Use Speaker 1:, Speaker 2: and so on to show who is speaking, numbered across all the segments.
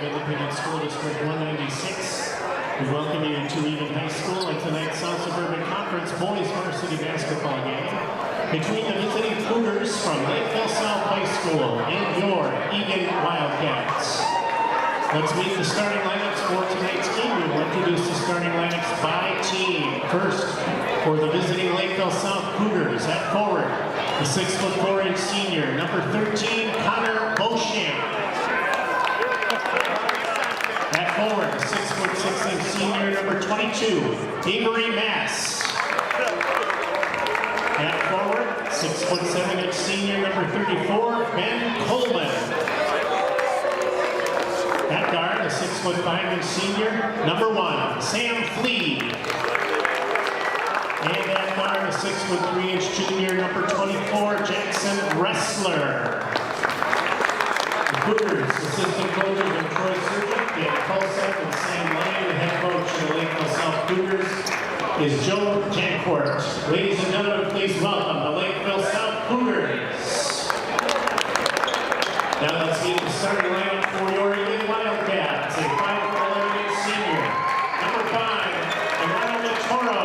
Speaker 1: Independent School District 196. We welcome you to Eagan High School and tonight's South Suburban Conference boys varsity basketball game between the visiting Cougars from Lakeville South High School and your Eagan Wildcats. Let's meet the starting lineups for tonight's game. We will introduce the starting lineups by team. First, for the visiting Lakeville South Cougars at forward, the 6'4" senior, number 13, Connor Beauchamp. At forward, the 6'6" senior, number 22, Avery Mass. At forward, 6'7" senior, number 34, Ben Coleman. At guard, a 6'5" senior, number 1, Sam Fleed. And at guard, a 6'3" junior, number 24, Jackson Ressler. The Cougars assistant coaches are Troy Surgeon, Dan Colsep, and Sam Lane. The head coach of the Lakeville South Cougars is Joe Jancourt. Ladies and gentlemen, please welcome the Lakeville South Cougars. Now let's meet the starting lineup for your Eagan Wildcats. A 5'11" senior, number 5, Ronald Toro.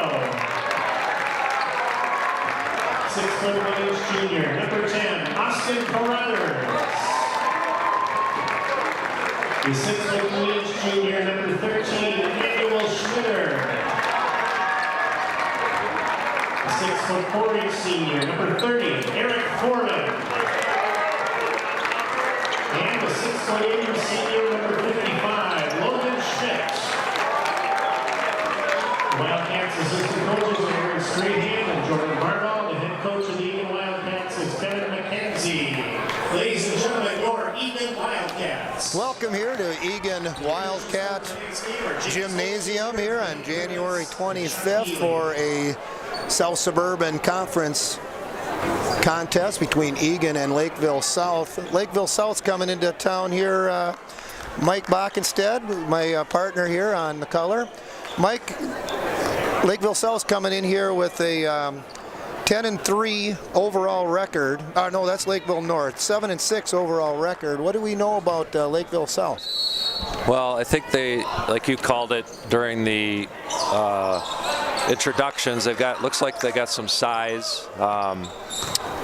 Speaker 1: 6'1" junior, number 10, Austin Carruthers. The 6'3" junior, number 13, Emmanuel Schmitter. The 6'4" senior, number 30, Eric Foreman. And the 6'8" senior, number 55, Logan Schmidt. Wildcats assistant coaches are Aaron Strahan and Jordan Harbaugh. The head coach of the Eagan Wildcats is Kevin McKenzie. Ladies and gentlemen, your Eagan Wildcats.
Speaker 2: Welcome here to Eagan Wildcat Gymnasium here on January 25th for a South Suburban Conference contest between Eagan and Lakeville South. Lakeville South's coming into town here. Mike Bockenstead, my partner here on the color. Mike, Lakeville South's coming in here with a 10-3 overall record. No, that's Lakeville North. 7-6 overall record. What do we know about Lakeville South?
Speaker 3: Well, I think they, like you called it during the introductions, looks like they got some size.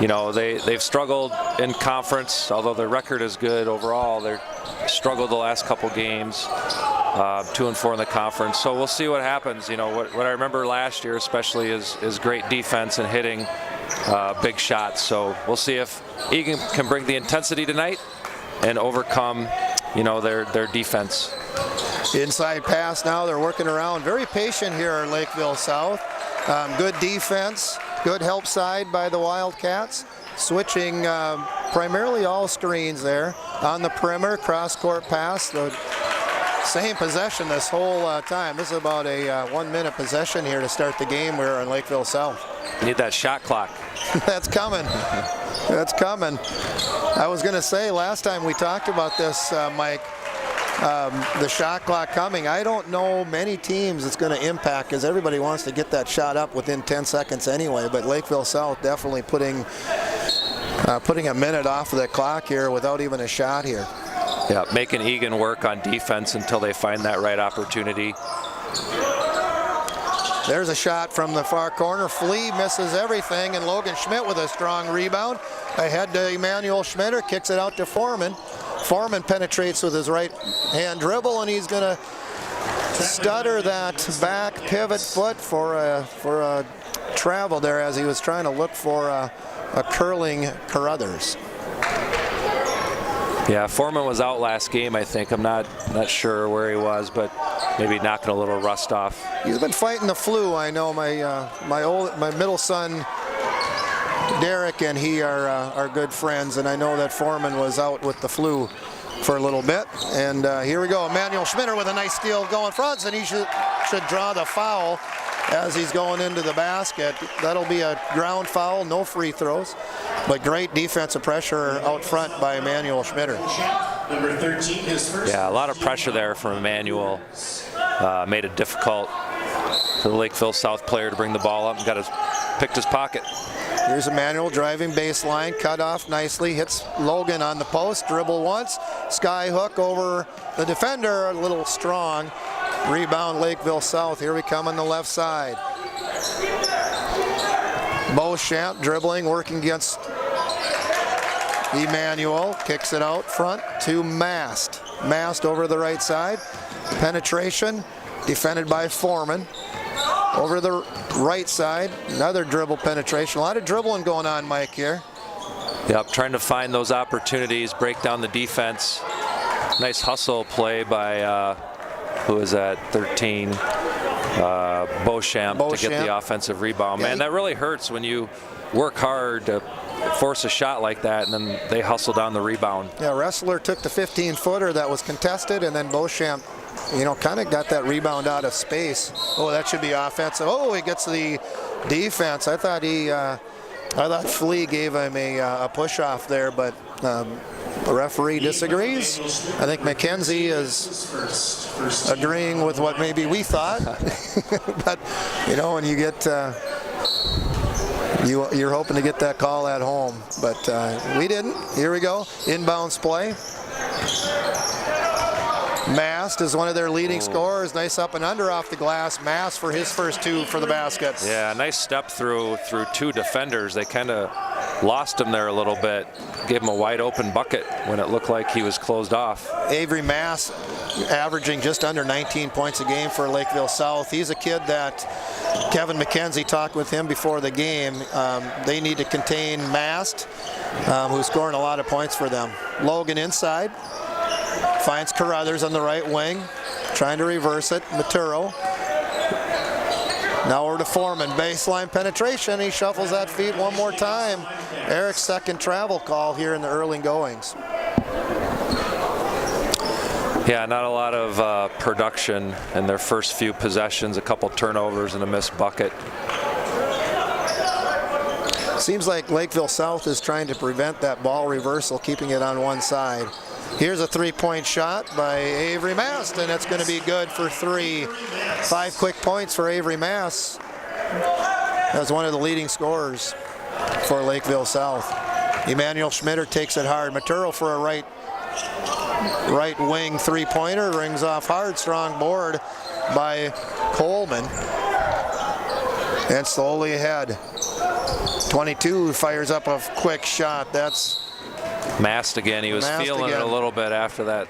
Speaker 3: You know, they've struggled in conference, although their record is good overall. They've struggled the last couple games, 2-4 in the conference. So we'll see what happens. You know, what I remember last year especially is great defense and hitting big shots. So we'll see if Eagan can bring the intensity tonight and overcome, you know, their defense.
Speaker 2: Inside pass now, they're working around. Very patient here at Lakeville South. Good defense, good help side by the Wildcats. Switching primarily all screens there. On the perimeter, cross-court pass. The same possession this whole time. This is about a 1-minute possession here to start the game. We're in Lakeville South.
Speaker 3: You need that shot clock.
Speaker 2: That's coming. That's coming. I was going to say last time we talked about this, Mike, the shot clock coming. I don't know many teams it's going to impact because everybody wants to get that shot up within 10 seconds anyway, but Lakeville South definitely putting a minute off of the clock here without even a shot here.
Speaker 3: Yeah, making Eagan work on defense until they find that right opportunity.
Speaker 2: There's a shot from the far corner. Flea misses everything, and Logan Schmidt with a strong rebound. Ahead to Emmanuel Schmitter, kicks it out to Foreman. Foreman penetrates with his right hand dribble, and he's going to stutter that back pivot foot for a travel there as he was trying to look for a curling Carruthers.
Speaker 3: Yeah, Foreman was out last game, I think. I'm not sure where he was, but maybe knocking a little rust off.
Speaker 2: He's been fighting the flu. I know my middle son Derek and he are good friends, and I know that Foreman was out with the flu for a little bit. And here we go, Emmanuel Schmitter with a nice steal going front, and he should draw the foul as he's going into the basket. That'll be a ground foul, no free throws, but great defensive pressure out front by Emmanuel Schmitter.
Speaker 1: Number 13, his first.
Speaker 3: Yeah, a lot of pressure there from Emmanuel. Made it difficult for the Lakeville South player to bring the ball up and picked his pocket.
Speaker 2: Here's Emmanuel driving baseline, cut off nicely, hits Logan on the post, dribble once, sky hook over the defender, a little strong. Rebound Lakeville South. Here we come on the left side. Beauchamp dribbling, working against Emmanuel, kicks it out front to Mast. Mast over the right side. Penetration, defended by Foreman. Over the right side, another dribble penetration. A lot of dribbling going on, Mike, here.
Speaker 3: Yep, trying to find those opportunities, break down the defense. Nice hustle play by, who is that, 13? Beauchamp to get the offensive rebound. Man, that really hurts when you work hard to force a shot like that, and then they hustle down the rebound.
Speaker 2: Yeah, Wrestler took the 15-footer that was contested, and then Beauchamp, kind of got that rebound out of space. Oh, that should be offensive. Oh, he gets the defense. I thought Flea gave him a push-off there, but the referee disagrees. I think McKenzie is agreeing with what maybe we thought. But, when you get... You're hoping to get that call at home, but we didn't. Here we go. Inbounds play. Mast is one of their leading scorers. Nice up and under off the glass. Mast for his first two for the baskets.
Speaker 3: Yeah, nice step through two defenders. They kind of lost him there a little bit. Gave him a wide open bucket when it looked like he was closed off.
Speaker 2: Avery Mast averaging just under 19 points a game for Lakeville South. He's a kid that Kevin McKenzie talked with him before the game. They need to contain Mast, who's scoring a lot of points for them. Logan inside. Finds Carruthers on the right wing, trying to reverse it. Maturo. Now over to Foreman. Baseline penetration. He shuffles that feet one more time. Eric's second travel call here in the early goings.
Speaker 3: Yeah, not a lot of production in their first few possessions. A couple turnovers and a missed bucket.
Speaker 2: Seems like Lakeville South is trying to prevent that ball reversal, keeping it on one side. Here's a three-point shot by Avery Mast, and it's going to be good for 3. 5 quick points for Avery Mast. That's one of the leading scorers for Lakeville South. Emmanuel Schmitter takes it hard. Maturo for a right wing three-pointer, rings off hard, strong board by Coleman. And slowly ahead. 22 fires up a quick shot. That's
Speaker 3: Mast again. He was feeling it a little bit after that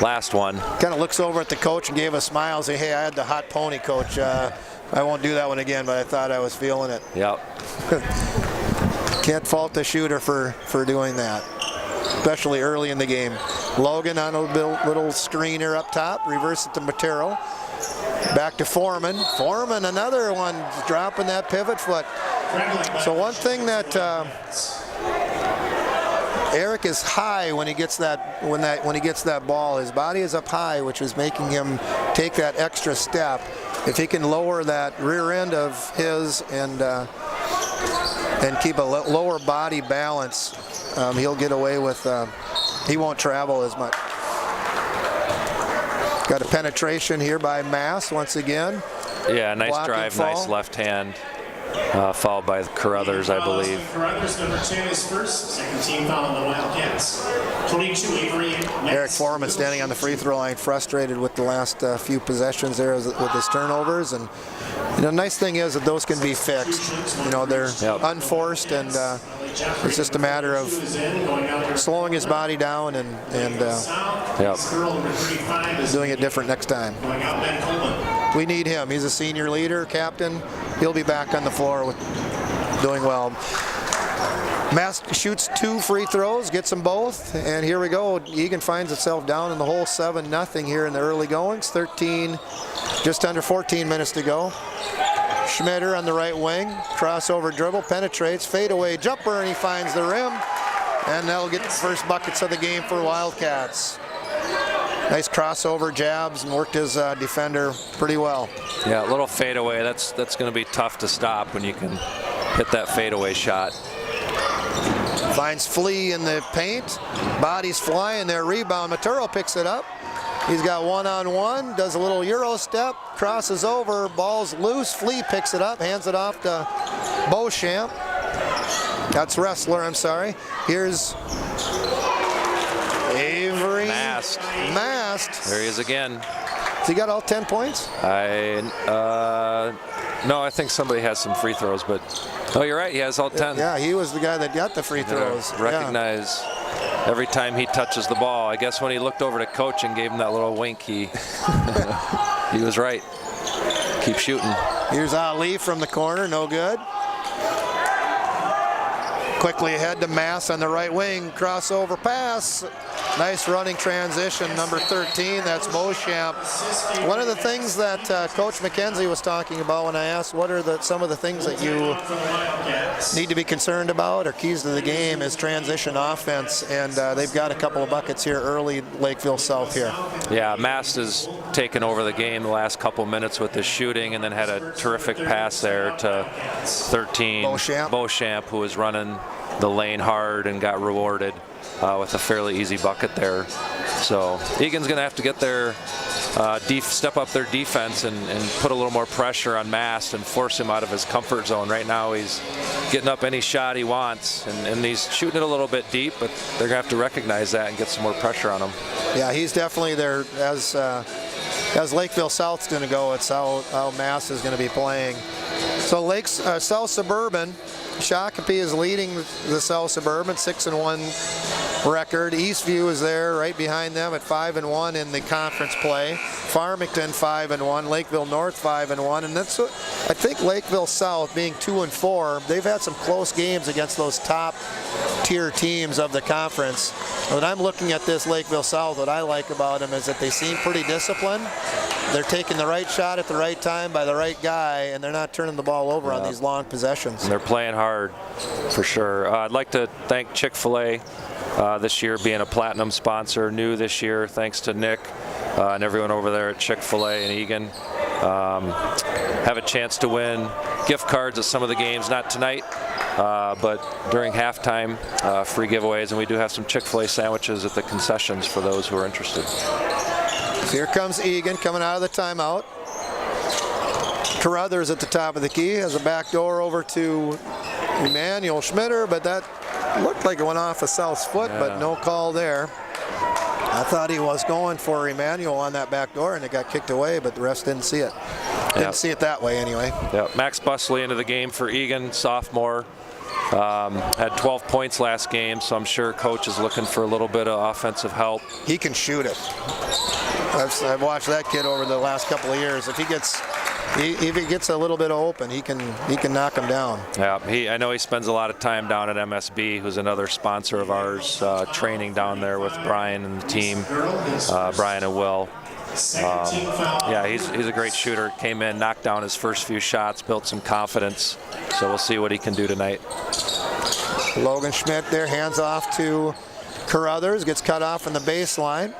Speaker 3: last one.
Speaker 2: Kind of looks over at the coach and gave a smile, say, hey, I had the hot pony, coach. I won't do that one again, but I thought I was feeling it.
Speaker 3: Yep.
Speaker 2: Can't fault the shooter for doing that, especially early in the game. Logan on a little screener up top, reverse it to Matero. Back to Foreman. Foreman, another one, dropping that pivot foot. So one thing that Eric is high when he gets when he gets that ball. His body is up high, which is making him take that extra step. If he can lower that rear end of his and keep a lower body balance, he'll get away with. He won't travel as much. Got a penetration here by Mass once again.
Speaker 3: Yeah, nice drive, nice left hand. Fouled by Carruthers, I believe.
Speaker 1: Carruthers, number 10 is first. Second team foul on the Wildcats. 22, Avery.
Speaker 2: Eric Foreman standing on the free throw line, frustrated with the last few possessions there with his turnovers. And the nice thing is that those can be fixed. They're unforced, and it's just a matter of slowing his body down and doing it different next time. We need him. He's a senior leader, captain. He'll be back on the floor doing well. Mass shoots 2 free throws, gets them both, and here we go. Eagan finds itself down in the hole 7-0 here in the early goings. Just under 14 minutes to go. Schmitter on the right wing, crossover dribble, penetrates, fadeaway jumper, and he finds the rim, and that'll get the first buckets of the game for Wildcats. Nice crossover jabs and worked his defender pretty well.
Speaker 3: Yeah, a little fadeaway. That's going to be tough to stop when you can hit that fadeaway shot.
Speaker 2: Finds Flea in the paint. Bodies flying there. Rebound. Maturo picks it up. He's got one-on-one, does a little Euro step, crosses over, ball's loose. Flea picks it up, hands it off to Beauchamp. That's Wrestler, I'm sorry. Here's Avery. Mast.
Speaker 3: There he is again.
Speaker 2: Has he got all 10 points?
Speaker 3: No, I think somebody has some free throws, but oh, you're right. He has all 10.
Speaker 2: Yeah, he was the guy that got the free throws.
Speaker 3: Recognize every time he touches the ball. I guess when he looked over to coach and gave him that little wink, he he was right. Keep shooting.
Speaker 2: Here's Ali from the corner, no good. Quickly ahead to Mass on the right wing, crossover pass. Nice running transition, number 13, that's Beauchamp. One of the things that Coach McKenzie was talking about when I asked what are some of the things that you need to be concerned about or keys to the game is transition offense, and they've got a couple of buckets here early, Lakeville South here.
Speaker 3: Yeah, Mast has taken over the game the last couple minutes with his shooting and then had a terrific pass there to 13, Beauchamp, who was running the lane hard and got rewarded with a fairly easy bucket there. So Eagan's going to have to get their step up their defense and put a little more pressure on Mast and force him out of his comfort zone. Right now he's getting up any shot he wants, and he's shooting it a little bit deep, but they're going to have to recognize that and get some more pressure on him.
Speaker 2: Yeah, he's definitely there. As Lakeville South's going to go, it's how Mast is going to be playing. So South Suburban, Shakopee is leading the South Suburban, 6-1 record. Eastview is there right behind them at 5-1 in the conference play. Farmington 5-1, Lakeville North 5-1, and that's what I think Lakeville South being 2-4. They've had some close games against those top tier teams of the conference. When I'm looking at this Lakeville South, what I like about them is that they seem pretty disciplined. They're taking the right shot at the right time by the right guy, and they're not turning the ball over on these long possessions.
Speaker 3: And they're playing hard, for sure. I'd like to thank Chick-fil-A this year being a platinum sponsor, new this year, thanks to Nick and everyone over there at Chick-fil-A and Eagan. Have a chance to win gift cards at some of the games, not tonight, but during halftime, free giveaways, and we do have some Chick-fil-A sandwiches at the concessions for those who are interested.
Speaker 2: Here comes Eagan coming out of the timeout. Carruthers at the top of the key, has a back door over to Emmanuel Schmitter, but that looked like it went off of South's foot, but no call there. I thought he was going for Emmanuel on that back door, and it got kicked away, but the refs didn't see it. Didn't see it that way anyway.
Speaker 3: Yeah, Max Busley into the game for Eagan, sophomore. Had 12 points last game, so I'm sure coach is looking for a little bit of offensive help.
Speaker 2: He can shoot it. I've watched that kid over the last couple of years. If he gets a little bit open, he can knock him down. Yeah,
Speaker 3: I know he spends a lot of time down at MSB, who's another sponsor of ours, training down there with Brian and the team, Brian and Will. Yeah, he's a great shooter. Came in, knocked down his first few shots, built some confidence. So we'll see what he can do tonight.
Speaker 2: Logan Schmidt there, hands off to Carruthers, gets cut off from the baseline.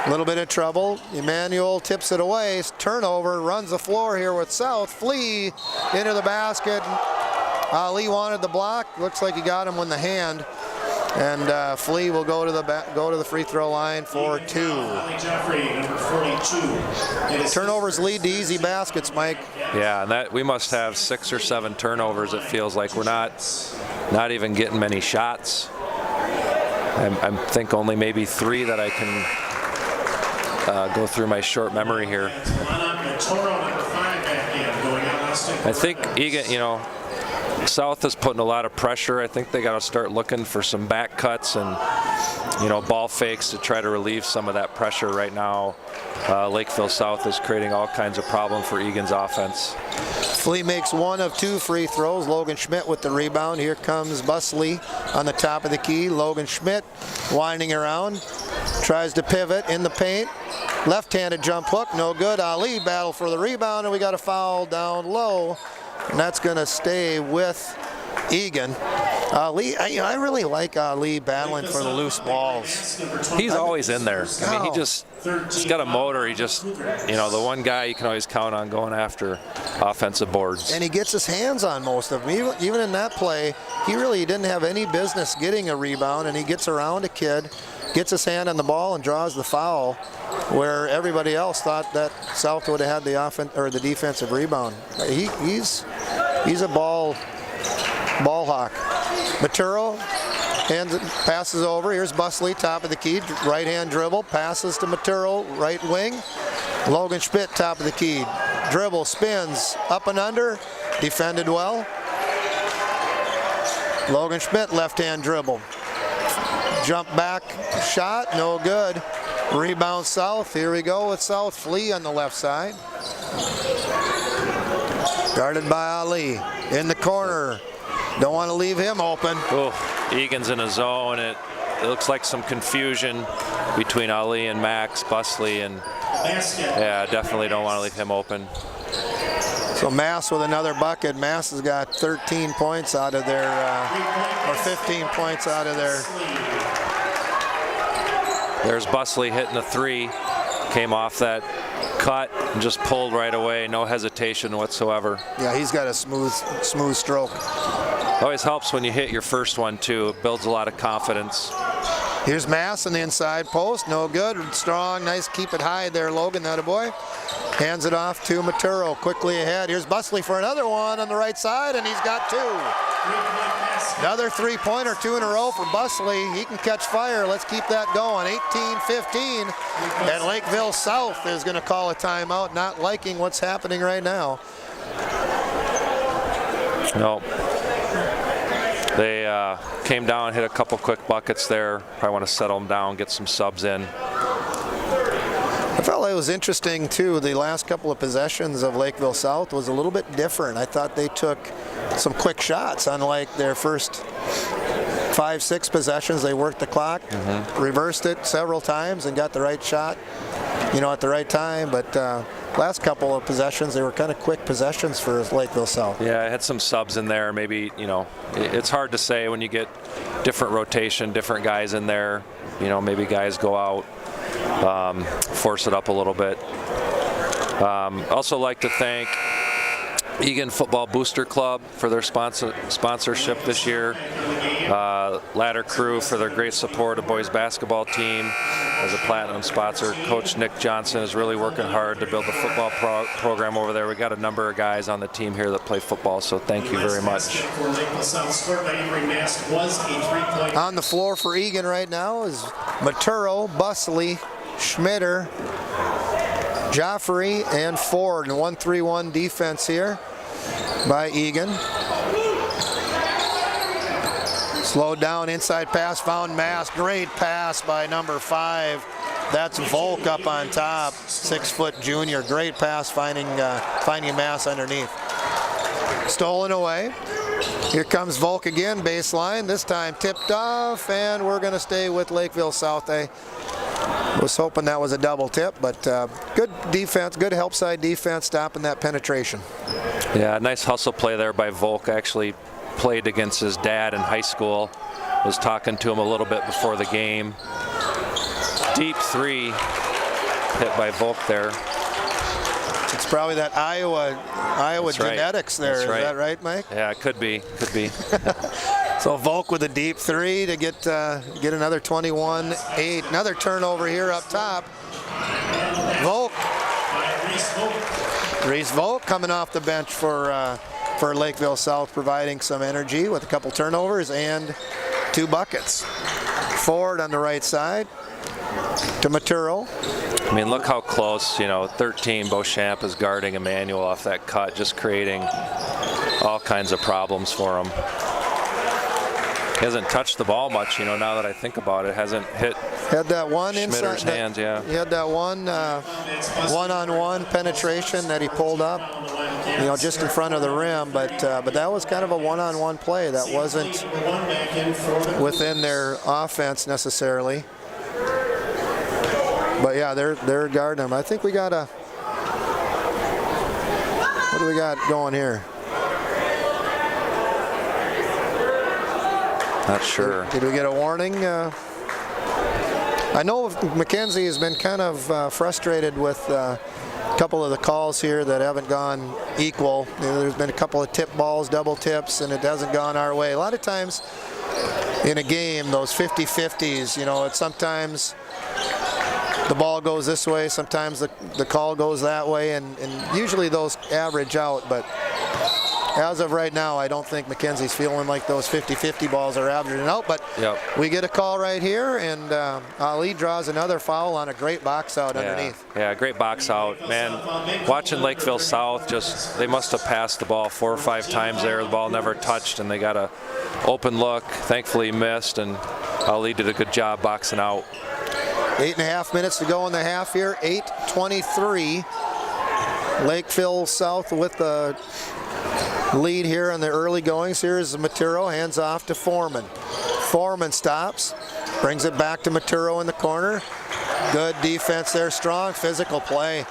Speaker 2: A little bit of trouble. Emmanuel tips it away. Turnover, runs the floor here with South. Flea into the basket. Ali wanted the block. Looks like he got him with the hand. And Flea will go to the free throw line for 2. Turnovers lead to easy baskets, Mike.
Speaker 3: Yeah, and we must have 6 or 7 turnovers. It feels like we're not even getting many shots. I think only maybe 3 that I can go through my short memory here. I think Eagan, South is putting a lot of pressure. I think they got to start looking for some back cuts and, ball fakes to try to relieve some of that pressure right now. Lakeville South is creating all kinds of problems for Eagan's offense.
Speaker 2: Flea makes 1 of 2 free throws. Logan Schmidt with the rebound. Here comes Busley on the top of the key. Logan Schmidt winding around. Tries to pivot in the paint. Left-handed jump hook, no good. Ali battle for the rebound, and we got a foul down low. And that's going to stay with Eagan. Ali, I really like Ali battling for the loose balls.
Speaker 3: He's always in there. I mean, he's got a motor. He just, the one guy you can always count on going after offensive boards.
Speaker 2: And he gets his hands on most of them. Even in that play, he really didn't have any business getting a rebound, and he gets around a kid, gets his hand on the ball, and draws the foul. where everybody else thought that South would have had the offense or the defensive rebound. He's a ball hawk. Maturo passes over. Here's Busley, top of the key, right-hand dribble, passes to Maturo, right wing. Logan Schmidt, top of the key, dribble, spins, up and under, defended well. Logan Schmidt, left-hand dribble. Jump back, shot, no good. Rebound South, here we go with South. Flea on the left side. Guarded by Ali, in the corner. Don't want to leave him open.
Speaker 3: Oh, Eagan's in a zone. It looks like some confusion between Ali and Max Busley, and yeah, definitely don't want to leave him open.
Speaker 2: So Mass with another bucket. Mass has got 13 points out of their, or 15 points out of their.
Speaker 3: There's Busley hitting a three. Came off that cut and just pulled right away. No hesitation whatsoever.
Speaker 2: Yeah, he's got a smooth stroke.
Speaker 3: Always helps when you hit your first one too. It builds a lot of confidence.
Speaker 2: Here's Mass in the inside post. No good. Strong. Nice. Keep it high there, Logan. That a boy. Hands it off to Maturo. Quickly ahead. Here's Busley for another one on the right side, and he's got two. Another three-pointer, 2 in a row for Busley. He can catch fire. Let's keep that going. 18-15. And Lakeville South is going to call a timeout, not liking what's happening right now.
Speaker 3: No. They came down, hit a couple quick buckets there. Probably want to settle them down, get some subs in.
Speaker 2: I felt like it was interesting too. The last couple of possessions of Lakeville South was a little bit different. I thought they took some quick shots, unlike their first 5-6 possessions. They worked the clock, reversed it several times, and got the right shot, at the right time. But last couple of possessions, they were kind of quick possessions for Lakeville South.
Speaker 3: Yeah, I had some subs in there. Maybe, it's hard to say when you get different rotation, different guys in there. Maybe guys go out, force it up a little bit. Also like to thank Eagan Football Booster Club for their sponsorship this year. Ladder Crew for their great support of boys basketball team as a platinum sponsor. Coach Nick Johnson is really working hard to build the football program over there. We got a number of guys on the team here that play football, so thank you very much.
Speaker 2: On the floor for Eagan right now is Maturo, Busley, Schmitter, Joffrey, and Ford. And 1-3-1 defense here by Eagan. Slowed down, inside pass, found Mass. Great pass by number 5. That's Volk up on top, 6-foot junior. Great pass finding Mass underneath. Stolen away. Here comes Volk again, baseline. This time tipped off, and we're going to stay with Lakeville South. I was hoping that was a double tip, but good defense, good help side defense, stopping that penetration.
Speaker 3: Yeah, nice hustle play there by Volk. Actually played against his dad in high school. Was talking to him a little bit before the game. Deep three hit by Volk there.
Speaker 2: It's probably that Iowa genetics there. Is that right, Mike?
Speaker 3: Yeah, it could be.
Speaker 2: So Volk with a deep three to get another 21-8. Another turnover here up top. Volk. Reese Volk coming off the bench for Lakeville South, providing some energy with a couple turnovers and 2 buckets. Ford on the right side to Maturo.
Speaker 3: I mean, look how close, 13 Beauchamp is guarding Emmanuel off that cut, just creating all kinds of problems for him. He hasn't touched the ball much, now that I think about it. Hasn't hit
Speaker 2: Had that one
Speaker 3: Schmitter's
Speaker 2: inside
Speaker 3: hands, yeah.
Speaker 2: He had that one-on-one penetration that he pulled up, just in front of the rim. But that was kind of a one-on-one play that wasn't within their offense necessarily. But yeah, they're guarding him. I think we got what do we got going here?
Speaker 3: Not sure.
Speaker 2: Did we get a warning? I know McKenzie has been kind of frustrated with a couple of the calls here that haven't gone equal. There's been a couple of tip balls, double tips, and it hasn't gone our way. A lot of times in a game, those 50-50s, it's sometimes the ball goes this way, sometimes the call goes that way, and usually those average out, but as of right now, I don't think McKenzie's feeling like those 50-50 balls are averaging out, but we get a call right here, and Ali draws another foul on a great box out underneath.
Speaker 3: Yeah, great box out. Man, watching Lakeville South, they must have passed the ball 4 or 5 times there. The ball never touched, and they got a open look. Thankfully missed, and Ali did a good job boxing out.
Speaker 2: 8.5 minutes to go in the half here, 8:23. Lakeville South with the lead here in the early goings. Here's Maturo, hands off to Foreman. Foreman stops, brings it back to Maturo in the corner. Good defense there, strong physical play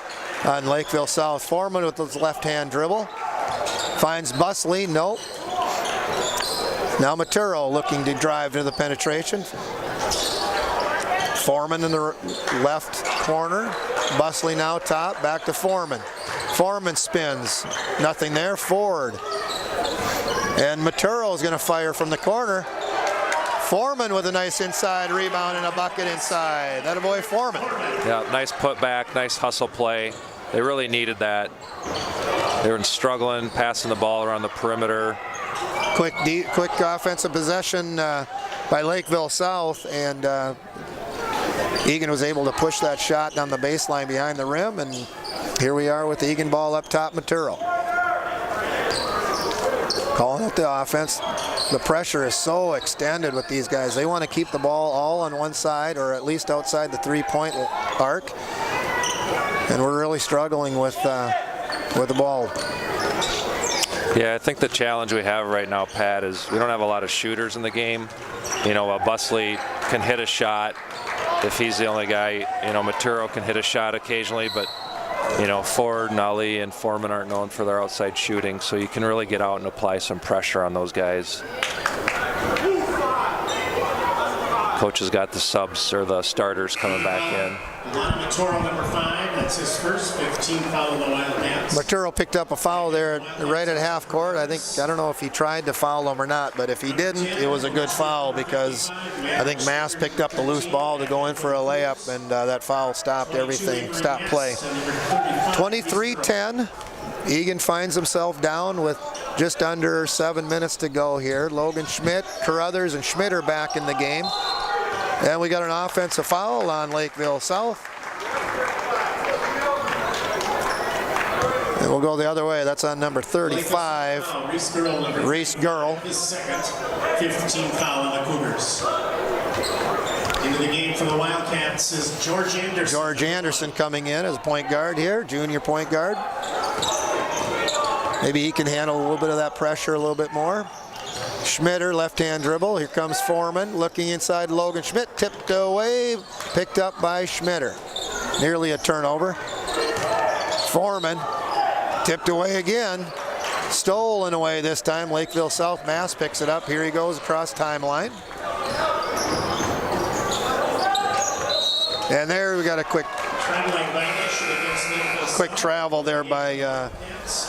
Speaker 2: on Lakeville South. Foreman with his left-hand dribble. Finds Busley, nope. Now Maturo looking to drive to the penetration. Foreman in the left corner. Busley now top, back to Foreman. Foreman spins, nothing there, Ford. And Maturo is going to fire from the corner. Foreman with a nice inside rebound and a bucket inside. That a boy Foreman.
Speaker 3: Yeah, nice putback, nice hustle play. They really needed that. They were struggling, passing the ball around the perimeter.
Speaker 2: Quick offensive possession by Lakeville South, and Eagan was able to push that shot down the baseline behind the rim, and here we are with the Eagan ball up top, Maturo. Calling out the offense. The pressure is so extended with these guys. They want to keep the ball all on one side, or at least outside the three-point arc. And we're really struggling with the ball.
Speaker 3: Yeah, I think the challenge we have right now, Pat, is we don't have a lot of shooters in the game. You know, Busley can hit a shot if he's the only guy. You know, Maturo can hit a shot occasionally, but you know, Ford and Ali and Foreman aren't known for their outside shooting, so you can really get out and apply some pressure on those guys. Coach has got the subs, or the starters, coming back in.
Speaker 1: Maturo, number 5, that's his first 15th foul of the Wildcats.
Speaker 2: Maturo picked up a foul there right at half court. I don't know if he tried to foul him or not, but if he didn't, it was a good foul because I think Mass picked up the loose ball to go in for a layup, and that foul stopped everything, stopped play. 23-10. Eagan finds himself down with just under 7 minutes to go here. Logan Schmidt, Carruthers, and Schmidt are back in the game. And we got an offensive foul on Lakeville South. And we'll go the other way. That's on number 35, Reese Girl.
Speaker 1: His second 15th foul on the Cougars. Into the game for the Wildcats is George Anderson.
Speaker 2: George Anderson coming in as a point guard here, junior point guard. Maybe he can handle a little bit of that pressure a little bit more. Schmitter, left-hand dribble. Here comes Foreman, looking inside Logan Schmidt, tipped away, picked up by Schmitter. Nearly a turnover. Foreman, tipped away again. Stolen away this time. Lakeville South. Mass picks it up. Here he goes across timeline. And there we got a quick travel there by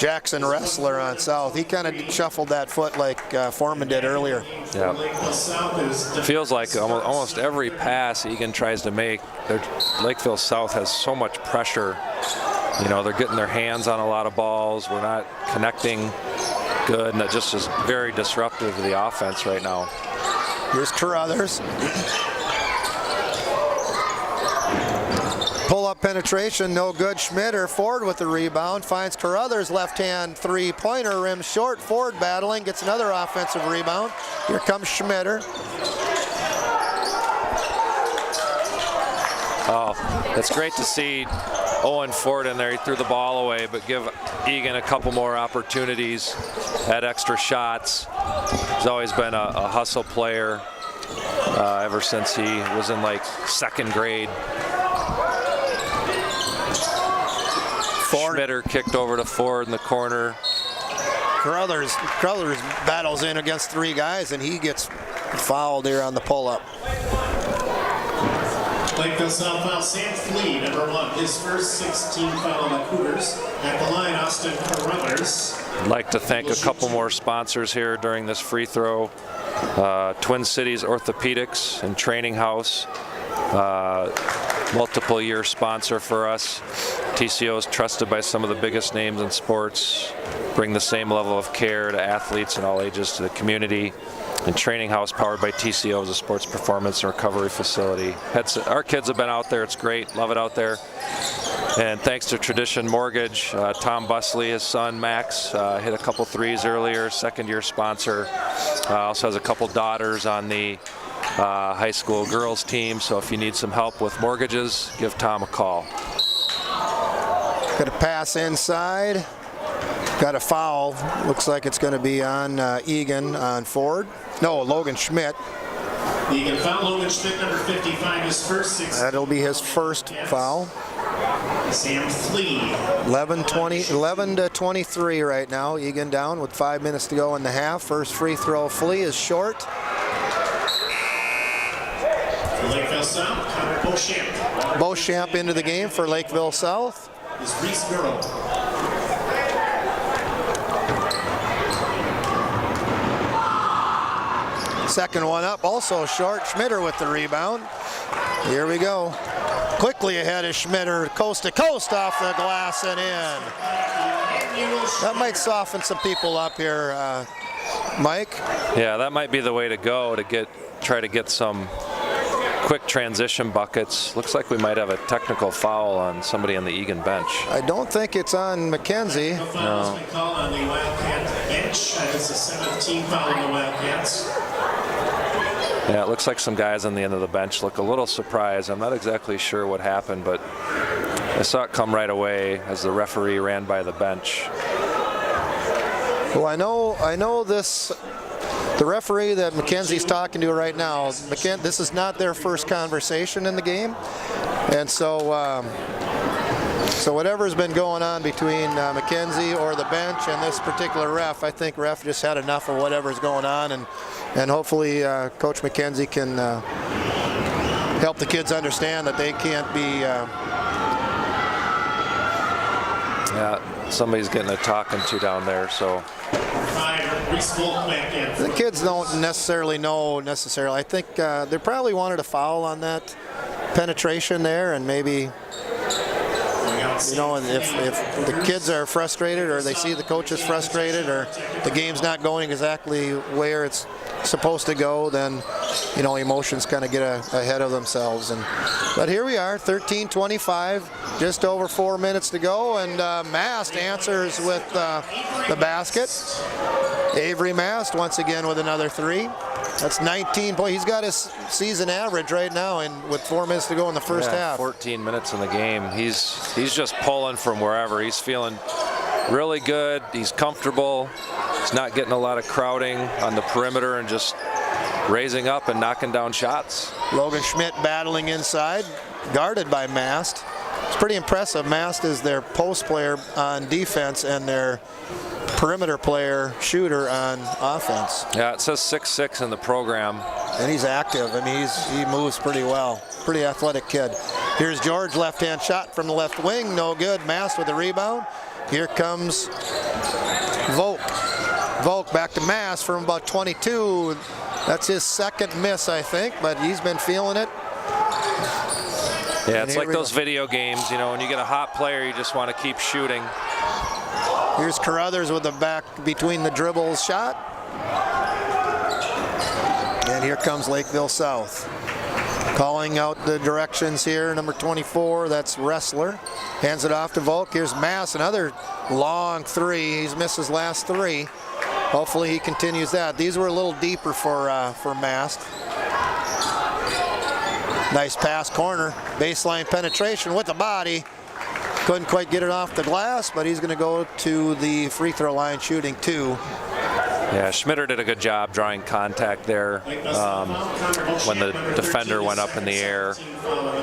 Speaker 2: Jackson Wrestler on South. He kind of shuffled that foot like Foreman did earlier.
Speaker 3: Yeah. Feels like almost every pass Eagan tries to make, Lakeville South has so much pressure. You know, they're getting their hands on a lot of balls. We're not connecting good, and it just is very disruptive to the offense right now.
Speaker 2: Here's Carruthers. Pull-up penetration, no good. Schmitter, Ford with the rebound, finds Carruthers, left-hand three-pointer, rim short. Ford battling, gets another offensive rebound. Here comes Schmitter.
Speaker 3: Oh, it's great to see Owen Ford in there. He threw the ball away, but give Eagan a couple more opportunities at extra shots. He's always been a hustle player ever since he was in like second grade. Schmitter kicked over to Ford in the corner.
Speaker 2: Carruthers battles in against three guys, and he gets fouled here on the pull-up.
Speaker 1: Lakeville South foul, Sam Flea, number 1, his first 16 foul on the Cougars. At the line, Austin Carruthers.
Speaker 3: I'd like to thank a couple more sponsors here during this free throw. Twin Cities Orthopedics and Training House, multiple year sponsor for us. TCO is trusted by some of the biggest names in sports, bring the same level of care to athletes in all ages to the community. And Training House, powered by TCO, is a sports performance and recovery facility. Our kids have been out there. It's great. Love it out there. And thanks to Tradition Mortgage, Tom Busley, his son Max, hit a couple threes earlier, second-year sponsor. Also has a couple daughters on the high school girls team, so if you need some help with mortgages, give Tom a call.
Speaker 2: Got a pass inside. Got a foul. Looks like it's going to be on Eagan on Ford. No, Logan Schmidt.
Speaker 1: Eagan foul Logan Schmidt, number 55, his first 6.
Speaker 2: That'll be his first foul.
Speaker 1: Sam Flea.
Speaker 2: 11 to 23 right now. Eagan down with 5 minutes to go in the half. First free throw, Flea is short.
Speaker 1: Lakeville South, Connor Beauchamp.
Speaker 2: Beauchamp into the game for Lakeville South.
Speaker 1: Is Reese Girl.
Speaker 2: Second one up, also short. Schmitter with the rebound. Here we go. Quickly ahead of Schmitter, coast to coast off the glass and in. That might soften some people up here, Mike.
Speaker 3: Yeah, that might be the way to go to try to get some quick transition buckets. Looks like we might have a technical foul on somebody on the Eagan bench.
Speaker 2: I don't think it's on McKenzie.
Speaker 1: No foul has been called on the Wildcat bench. It's a 17 foul on the Wildcats.
Speaker 3: Yeah, it looks like some guys on the end of the bench look a little surprised. I'm not exactly sure what happened, but I saw it come right away as the referee ran by the bench.
Speaker 2: Well, I know this. The referee that McKenzie's talking to right now, this is not their first conversation in the game, and so whatever's been going on between McKenzie or the bench and this particular ref, I think ref just had enough of whatever's going on, and hopefully Coach McKenzie can help the kids understand that they can't be.
Speaker 3: Yeah, somebody's getting a talking to down there, so.
Speaker 2: The kids don't necessarily know. I think they probably wanted a foul on that penetration there, and maybe, you know, if the kids are frustrated or they see the coaches frustrated or the game's not going exactly where it's supposed to go, then, you know, emotions kind of get ahead of themselves. But here we are, 13-25, just over 4 minutes to go, and Mast answers with the basket. Avery Mast once again with another three. That's 19 points. He's got his season average right now, and with 4 minutes to go in the first half.
Speaker 3: 14 minutes in the game. He's just pulling from wherever. He's feeling really good. He's comfortable. He's not getting a lot of crowding on the perimeter and just raising up and knocking down shots.
Speaker 2: Logan Schmidt battling inside, guarded by Mast. It's pretty impressive. Mast is their post player on defense and their perimeter player shooter on offense.
Speaker 3: Yeah, it says 6'6" in the program.
Speaker 2: And he's active. I mean, he moves pretty well. Pretty athletic kid. Here's George, left-hand shot from the left wing, no good. Mast with the rebound. Here comes Volk. Volk back to Mast from about 22. That's his second miss, I think, but he's been feeling it.
Speaker 3: Yeah, it's like those video games, you know, when you get a hot player, you just want to keep shooting.
Speaker 2: Here's Carruthers with the back between the dribbles shot. And here comes Lakeville South. Calling out the directions here, number 24, that's Wrestler. Hands it off to Volk. Here's Mast, another long three. He's missed his last three. Hopefully he continues that. These were a little deeper for Mast. Nice pass, corner, baseline penetration with the body. Couldn't quite get it off the glass, but he's going to go to the free throw line shooting two.
Speaker 3: Yeah, Schmitter did a good job drawing contact there when the defender went up in the air.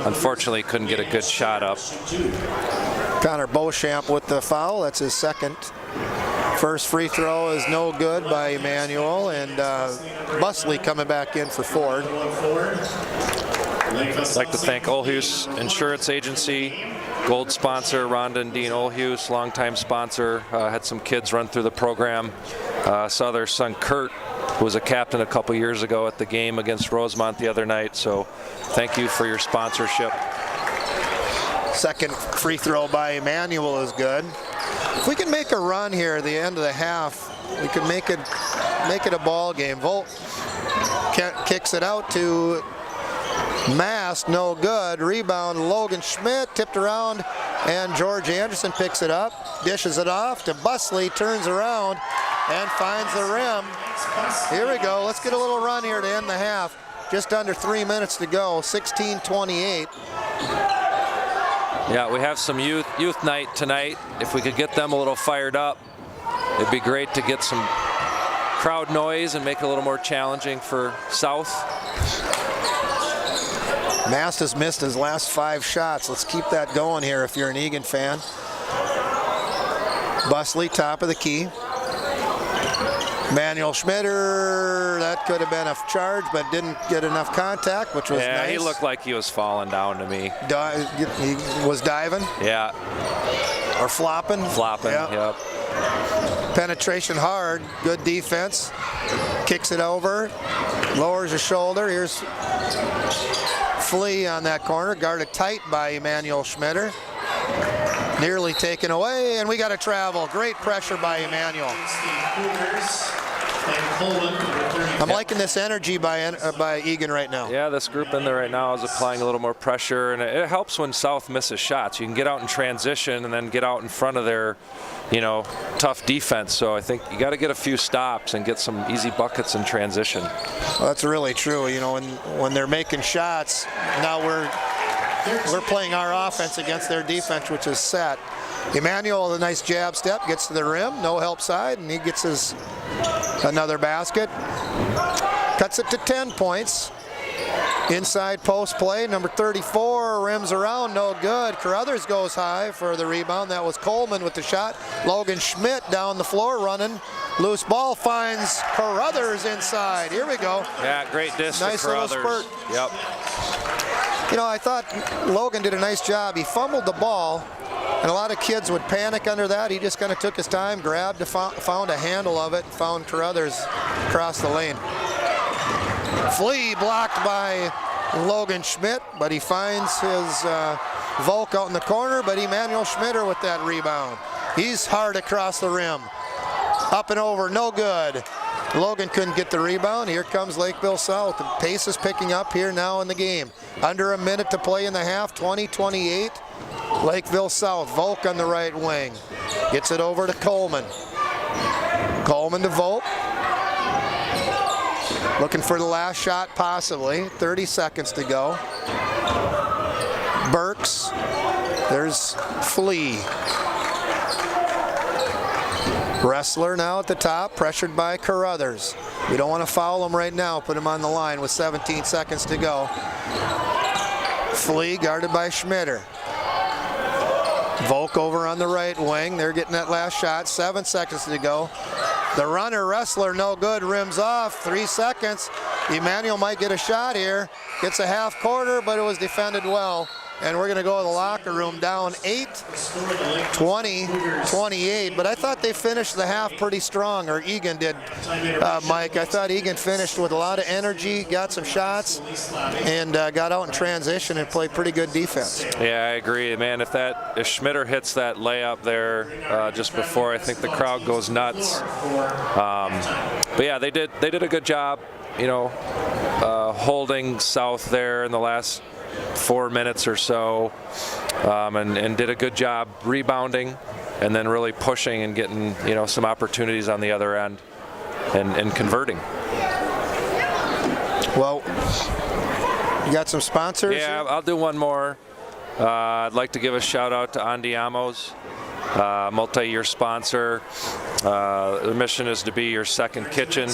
Speaker 3: Unfortunately, couldn't get a good shot up.
Speaker 2: Connor Beauchamp with the foul. That's his second. First free throw is no good by Emmanuel, and Busley coming back in for Ford.
Speaker 3: I'd like to thank Olhus Insurance Agency, gold sponsor Rhonda and Dean Olhus, longtime sponsor. Had some kids run through the program. Saw their son Kurt who was a captain a couple years ago at the game against Rosemont the other night. So thank you for your sponsorship.
Speaker 2: Second free throw by Emmanuel is good. If we can make a run here at the end of the half, we can make it a ball game. Volt kicks it out to Mast, no good. Rebound, Logan Schmidt, tipped around, and George Anderson picks it up, dishes it off to Busley, turns around, and finds the rim. Here we go. Let's get a little run here to end the half. Just under 3 minutes to go, 16-28.
Speaker 3: Yeah, we have some youth night tonight. If we could get them a little fired up, it'd be great to get some crowd noise and make it a little more challenging for South.
Speaker 2: Mast has missed his last 5 shots. Let's keep that going here if you're an Eagan fan. Busley, top of the key. Manuel Schmitter, that could have been a charge, but didn't get enough contact, which was nice.
Speaker 3: Yeah, he looked like he was falling down to me.
Speaker 2: He was diving?
Speaker 3: Yeah.
Speaker 2: Or flopping?
Speaker 3: Flopping, yep.
Speaker 2: Penetration hard, good defense. Kicks it over, lowers his shoulder. Here's Flea on that corner, guarded tight by Emmanuel Schmitter. Nearly taken away, and we got to travel. Great pressure by Emmanuel. I'm liking this energy by Eagan right now.
Speaker 3: Yeah, this group in there right now is applying a little more pressure, and it helps when South misses shots. You can get out in transition and then get out in front of their, tough defense. So I think you got to get a few stops and get some easy buckets in transition.
Speaker 2: Well, that's really true. When they're making shots, now we're playing our offense against their defense, which is set. Emmanuel with a nice jab step, gets to the rim, no help side, and he gets his another basket. Cuts it to 10 points. Inside post play, number 34, rims around, no good. Carruthers goes high for the rebound. That was Coleman with the shot. Logan Schmidt down the floor running. Loose ball finds Carruthers inside. Here we go.
Speaker 3: Yeah, great dish
Speaker 2: nice
Speaker 3: for Carruthers.
Speaker 2: Little spurt.
Speaker 3: Yep.
Speaker 2: I thought Logan did a nice job. He fumbled the ball, and a lot of kids would panic under that. He just kind of took his time, grabbed, found a handle of it, found Carruthers across the lane. Flea blocked by Logan Schmidt, but he finds his Volk out in the corner, but Emmanuel Schmitter with that rebound. He's hard across the rim. Up and over, no good. Logan couldn't get the rebound. Here comes Lakeville South. The pace is picking up here now in the game. Under a minute to play in the half, 20-28. Lakeville South, Volk on the right wing. Gets it over to Coleman. Coleman to Volk. Looking for the last shot possibly. 30 seconds to go. Burks. There's Flea. Wrestler now at the top, pressured by Carruthers. We don't want to foul him right now. Put him on the line with 17 seconds to go. Flea guarded by Schmitter. Volk over on the right wing. They're getting that last shot. 7 seconds to go. The runner, Wrestler, no good. Rims off. 3 seconds. Emmanuel might get a shot here. Gets a half quarter, but it was defended well. And we're going to go to the locker room down 8, 20-28. But I thought they finished the half pretty strong, or Eagan did, Mike. I thought Eagan finished with a lot of energy, got some shots, and got out in transition and played pretty good defense.
Speaker 3: Yeah, I agree, man. If Schmitter hits that layup there just before, I think the crowd goes nuts. But yeah, they did a good job, holding South there in the last 4 minutes or so, and did a good job rebounding and then really pushing and getting some opportunities on the other end and converting.
Speaker 2: Well, you got some sponsors?
Speaker 3: Yeah, I'll do one more. I'd like to give a shout out to Andiamo's, multi-year sponsor. Their mission is to be your second kitchen.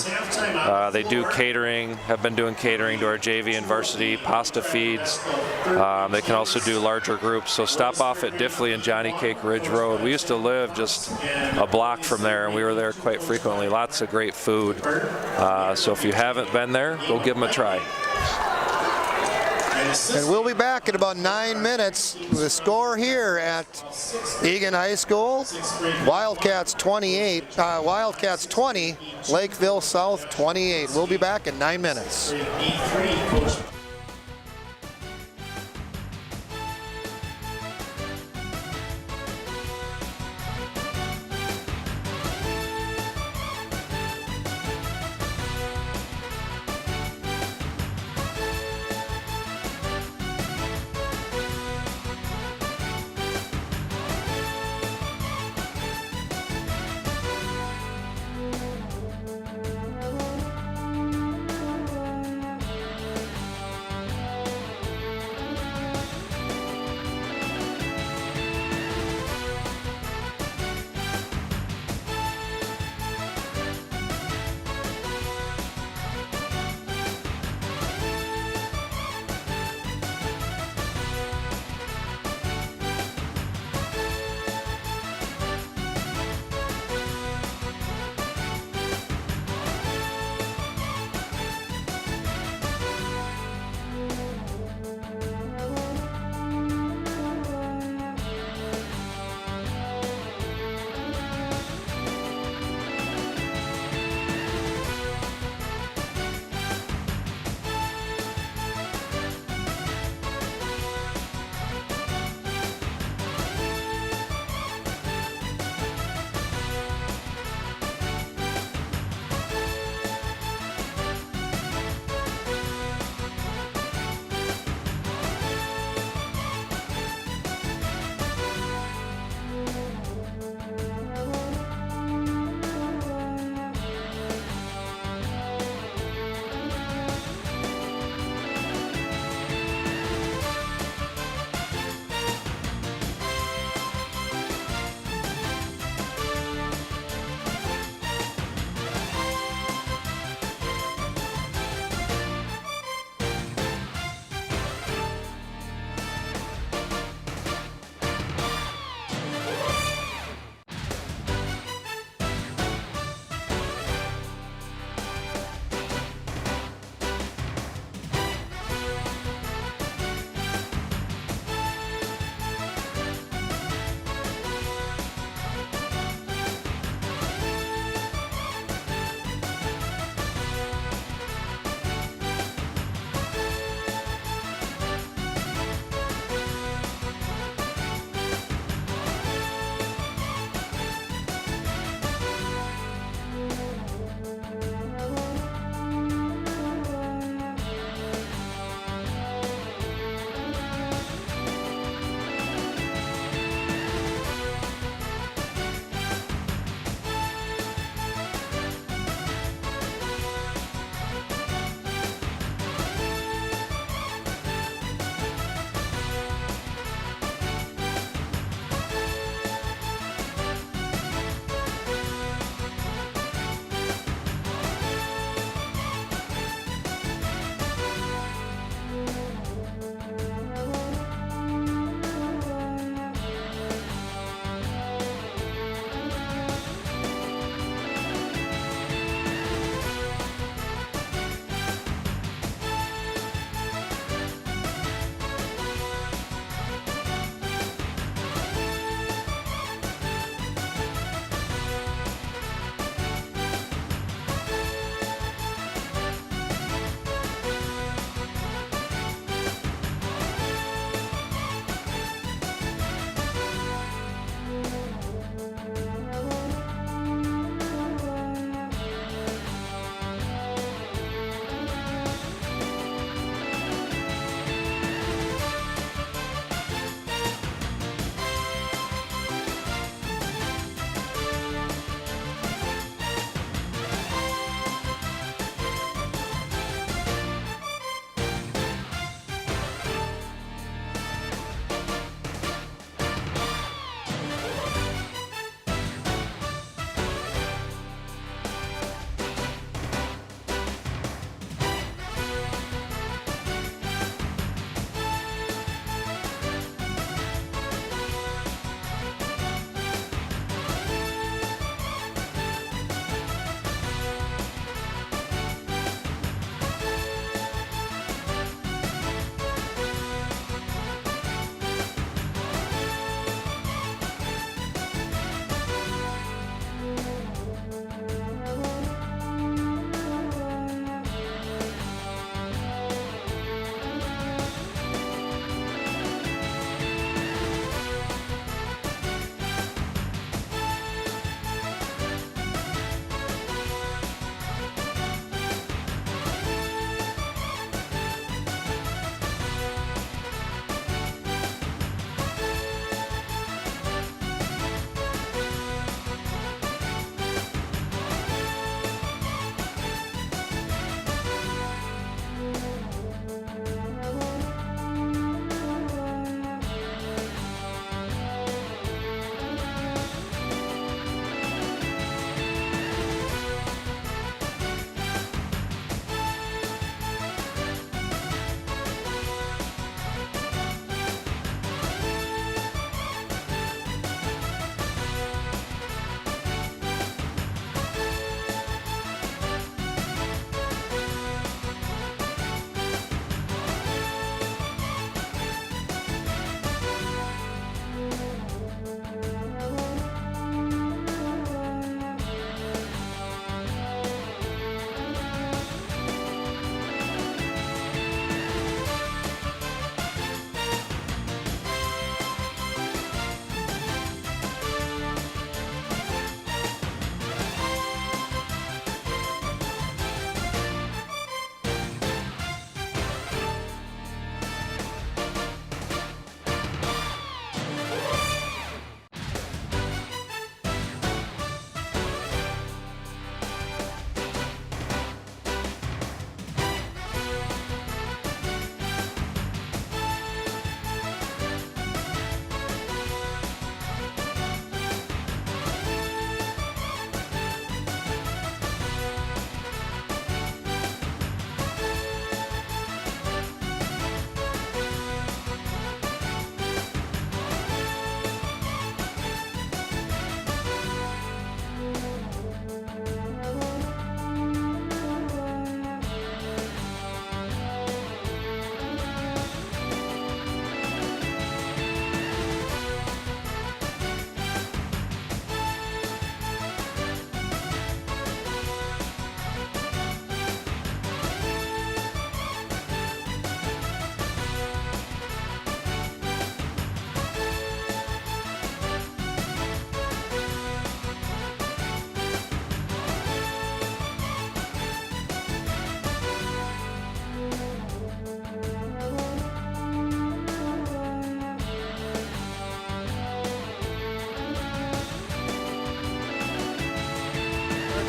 Speaker 3: They do catering, have been doing catering to our JV and varsity, pasta feeds. They can also do larger groups. So stop off at Diffley and Johnny Cake Ridge Road. We used to live just a block from there, and we were there quite frequently. Lots of great food. So if you haven't been there, go give them a try.
Speaker 2: And we'll be back in about 9 minutes. The score here at Eagan High School, Wildcats 20, Lakeville South 28. We'll be back in 9 minutes.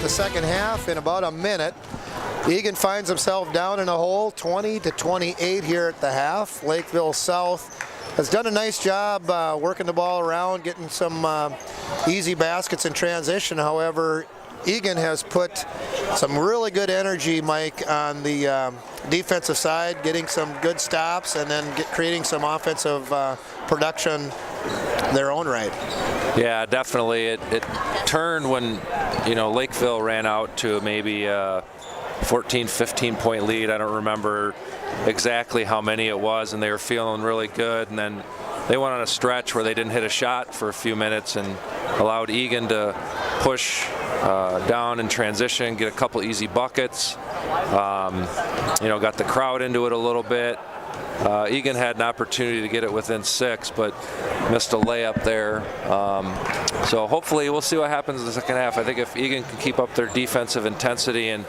Speaker 2: the second half in about a minute. Eagan finds himself down in a hole, 20-28 here at the half. Lakeville South has done a nice job working the ball around, getting some easy baskets in transition. However, Eagan has put some really good energy, Mike, on the defensive side, getting some good stops and then creating some offensive production their own right.
Speaker 3: Yeah, definitely. It turned when, Lakeville ran out to maybe 14, 15-point lead. I don't remember exactly how many it was, and they were feeling really good. And then they went on a stretch where they didn't hit a shot for a few minutes and allowed Eagan to push down in transition, get a couple easy buckets. Got the crowd into it a little bit. Eagan had an opportunity to get it within 6, but missed a layup there. So hopefully we'll see what happens in the second half. I think if Eagan can keep up their defensive intensity and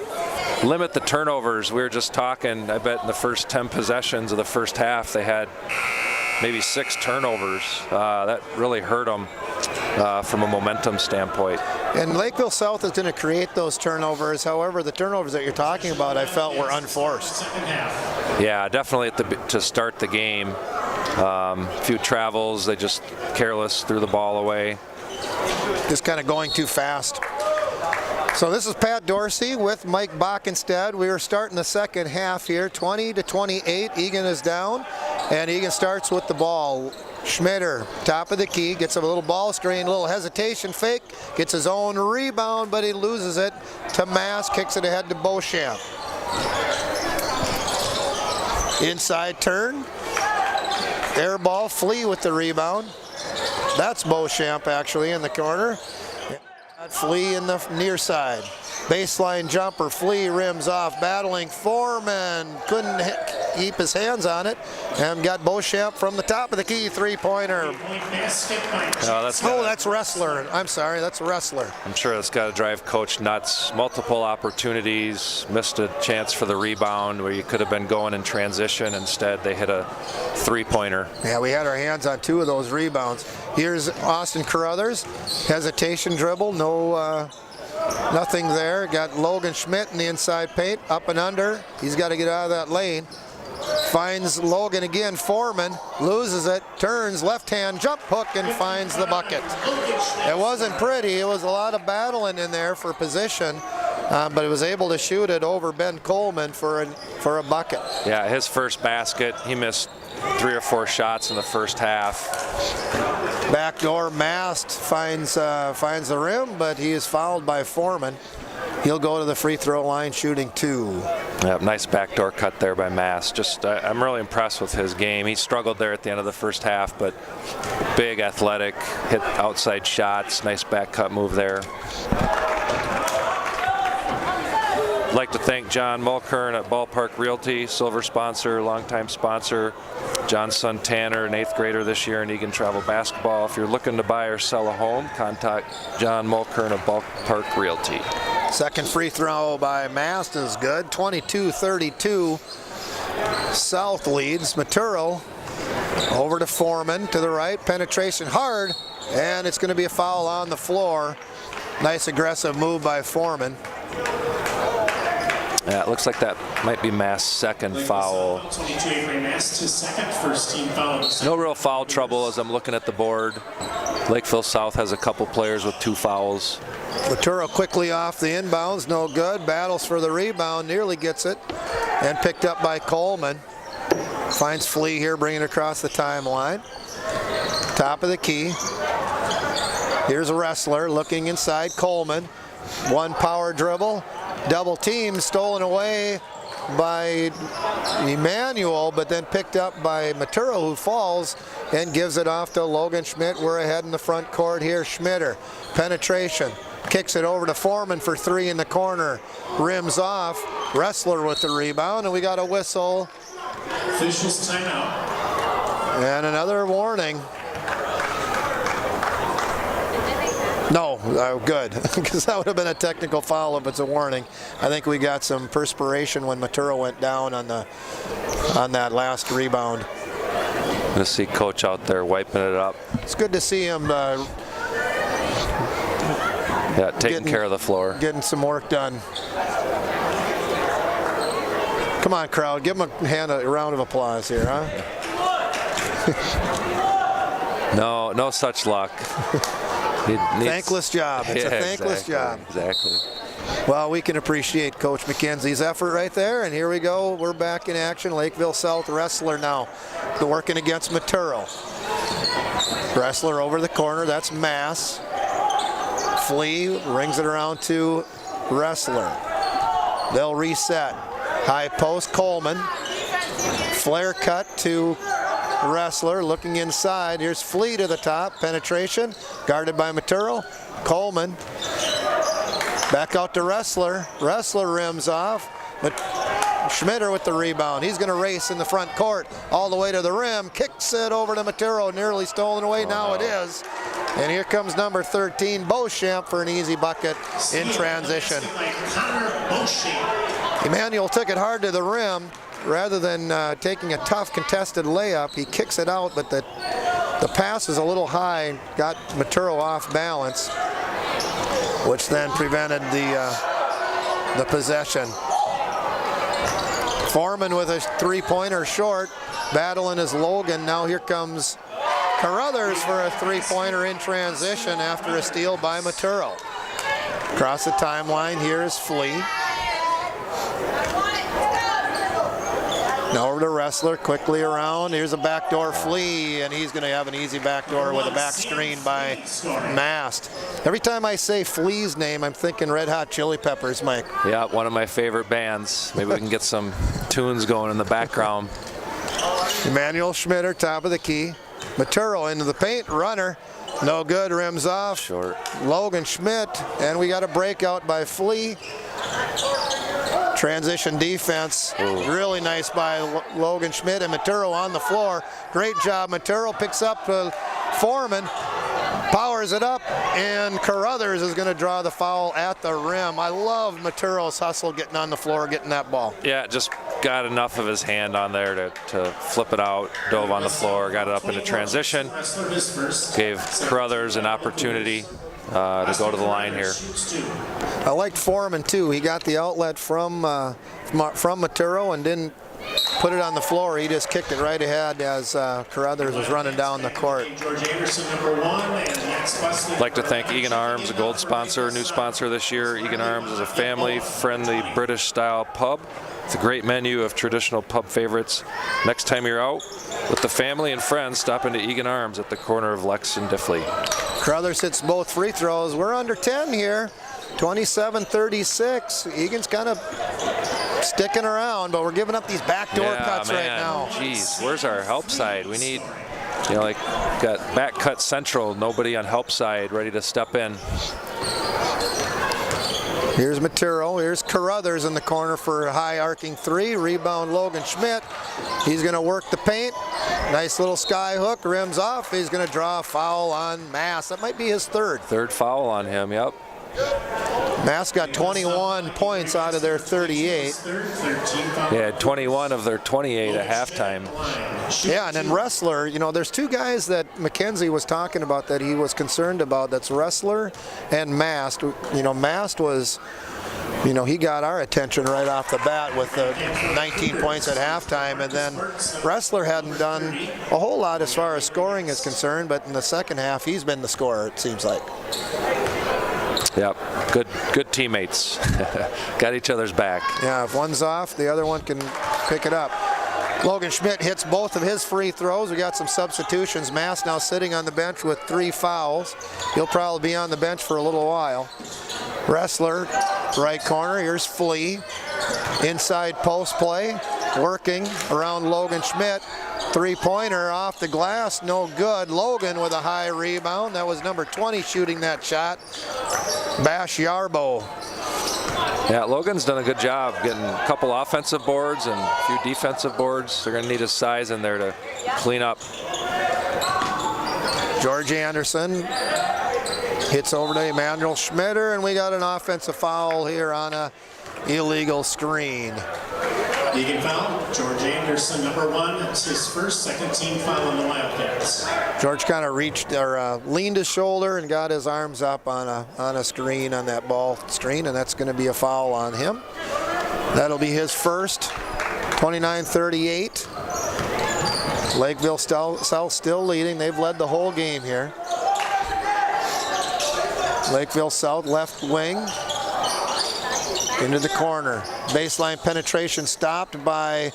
Speaker 3: limit the turnovers, we were just talking, I bet in the first 10 possessions of the first half they had maybe 6 turnovers. That really hurt them from a momentum standpoint.
Speaker 2: And Lakeville South is going to create those turnovers. However, the turnovers that you're talking about, I felt were unforced.
Speaker 3: Yeah, definitely to start the game. A few travels, they just careless, threw the ball away.
Speaker 2: Just kind of going too fast. So this is Pat Dorsey with Mike Bach instead. We are starting the second half here, 20-28. Eagan is down, and Eagan starts with the ball. Schmitter, top of the key, gets a little ball screen, a little hesitation fake, gets his own rebound, but he loses it to Mass, kicks it ahead to Beauchamp. Inside turn, air ball, Flea with the rebound. That's Beauchamp actually in the corner. Flea in the near side. Baseline jumper, Flea rims off, battling Foreman, couldn't keep his hands on it, and got Beauchamp from the top of the key, three-pointer. That's Wrestler. I'm sorry, that's Wrestler.
Speaker 3: I'm sure that's got to drive Coach nuts. Multiple opportunities, missed a chance for the rebound where you could have been going in transition. Instead, they hit a three-pointer.
Speaker 2: Yeah, we had our hands on 2 of those rebounds. Here's Austin Carruthers, hesitation dribble, nothing there. Got Logan Schmidt in the inside paint, up and under. He's got to get out of that lane. Finds Logan again, Foreman, loses it, turns, left-hand jump hook, and finds the bucket. It wasn't pretty. It was a lot of battling in there for position, but he was able to shoot it over Ben Coleman for a bucket.
Speaker 3: Yeah, his first basket, he missed 3 or 4 shots in the first half.
Speaker 2: Backdoor Mast finds the rim, but he is fouled by Foreman. He'll go to the free throw line shooting 2.
Speaker 3: Yep, nice backdoor cut there by Mass. I'm really impressed with his game. He struggled there at the end of the first half, but big, athletic, hit outside shots, nice back cut move there. I'd like to thank John Mulkern at Ballpark Realty, silver sponsor, longtime sponsor. John's son Tanner, an 8th grader this year in Eagan Travel Basketball. If you're looking to buy or sell a home, contact John Mulkern at Ballpark Realty.
Speaker 2: Second free throw by Mast is good. 22-32. South leads. Maturo over to Foreman to the right. Penetration hard, and it's going to be a foul on the floor. Nice aggressive move by Foreman.
Speaker 3: Yeah, it looks like that might be Mass' second foul. No real foul trouble as I'm looking at the board. Lakeville South has a couple players with 2 fouls.
Speaker 2: Maturo quickly off the inbounds, no good. Battles for the rebound, nearly gets it, and picked up by Coleman. Finds Flea here, bringing it across the timeline. Top of the key. Here's a Wrestler looking inside Coleman. One power dribble. Double team stolen away by Emmanuel, but then picked up by Maturo, who falls and gives it off to Logan Schmidt. We're ahead in the front court here. Schmitter, penetration, kicks it over to Foreman for 3 in the corner. Rims off. Wrestler with the rebound, and we got a whistle.
Speaker 1: Officials timeout.
Speaker 2: And another warning. No, good, because that would have been a technical foul if it's a warning. I think we got some perspiration when Maturo went down on that last rebound.
Speaker 3: Gonna see Coach out there wiping it up.
Speaker 2: It's good to see him
Speaker 3: Yeah, taking care of the floor.
Speaker 2: Getting some work done. Come on, crowd. Give him a round of applause here, huh?
Speaker 3: No such luck.
Speaker 2: Thankless job. It's a thankless job.
Speaker 3: Exactly.
Speaker 2: Well, we can appreciate Coach McKenzie's effort right there. And here we go. We're back in action. Lakeville South wrestler now. They're working against Maturo. Wrestler over the corner. That's Mass. Flea rings it around to wrestler. They'll reset. High post, Coleman. Flare cut to wrestler, looking inside. Here's Flea to the top. Penetration, guarded by Maturo. Coleman. Back out to wrestler. Wrestler rims off. But Schmitter with the rebound. He's going to race in the front court all the way to the rim. Kicks it over to Maturo. Nearly stolen away. Now it is. And here comes number 13, Beauchamp, for an easy bucket in transition. Emmanuel took it hard to the rim. Rather than taking a tough contested layup, he kicks it out, but the pass is a little high, got Maturo off balance, which then prevented the possession. Foreman with a three-pointer short, battling is Logan. Now here comes Carruthers for a three-pointer in transition after a steal by Maturo. Across the timeline, here's Flea. Now over to wrestler, quickly around. Here's a backdoor Flea, and he's going to have an easy backdoor with a back screen by Mast. Every time I say Flea's name, I'm thinking Red Hot Chili Peppers, Mike.
Speaker 3: Yeah, one of my favorite bands. Maybe we can get some tunes going in the background.
Speaker 2: Emmanuel Schmitter, top of the key. Maturo into the paint, runner. No good, rims off.
Speaker 3: Short.
Speaker 2: Logan Schmidt, and we got a breakout by Flea. Transition defense, really nice by Logan Schmidt, and Maturo on the floor. Great job, Maturo picks up Foreman, powers it up, and Carruthers is going to draw the foul at the rim. I love Maturo's hustle getting on the floor, getting that ball.
Speaker 3: Yeah, just got enough of his hand on there to flip it out, dove on the floor, got it up into transition, gave Carruthers an opportunity to go to the line here.
Speaker 2: I liked Foreman too. He got the outlet from Maturo and didn't put it on the floor. He just kicked it right ahead as Carruthers was running down the court.
Speaker 3: I'd like to thank Eagan Arms, a gold sponsor, new sponsor this year. Eagan Arms is a family-friendly British-style pub. It's a great menu of traditional pub favorites. Next time you're out with the family and friends, stop into Eagan Arms at the corner of Lex and Diffley.
Speaker 2: Carruthers hits both free throws. We're under 10 here, 27-36. Egan's kind of sticking around, but we're giving up these backdoor cuts right now.
Speaker 3: Jeez, where's our help side? We need, like, got back cut central, nobody on help side ready to step in.
Speaker 2: Here's Maturo, here's Carruthers in the corner for a high arcing three. Rebound Logan Schmidt. He's going to work the paint. Nice little sky hook, rims off. He's going to draw a foul on Mass. That might be his third.
Speaker 3: Third foul on him, yep.
Speaker 2: Mass got 21 points out of their 38.
Speaker 3: They had 21 of their 28 at halftime.
Speaker 2: Yeah, and then wrestler, there's two guys that McKenzie was talking about that he was concerned about. That's wrestler and Mast. Mast was, he got our attention right off the bat with the 19 points at halftime, and then wrestler hadn't done a whole lot as far as scoring is concerned, but in the second half, he's been the scorer, it seems like.
Speaker 3: Yep, good teammates. Got each other's back.
Speaker 2: Yeah, if one's off, the other one can pick it up. Logan Schmidt hits both of his free throws. We got some substitutions. Mass now sitting on the bench with 3 fouls. He'll probably be on the bench for a little while. Wrestler, right corner. Here's Flea. Inside post play. Working around Logan Schmidt. Three-pointer off the glass, no good. Logan with a high rebound. That was number 20 shooting that shot. Bash Yarbo.
Speaker 3: Yeah, Logan's done a good job getting a couple offensive boards and a few defensive boards. They're going to need his size in there to clean up.
Speaker 2: George Anderson hits over to Emmanuel Schmitter, and we got an offensive foul here on a illegal screen.
Speaker 1: Eagan foul. George Anderson, number 1. It's his first, second team foul on the Wildcats.
Speaker 2: George kind of leaned his shoulder and got his arms up on a screen, on that ball screen, and that's going to be a foul on him. That'll be his first. 29-38. Lakeville South still leading. They've led the whole game here. Lakeville South left wing into the corner. Baseline penetration stopped by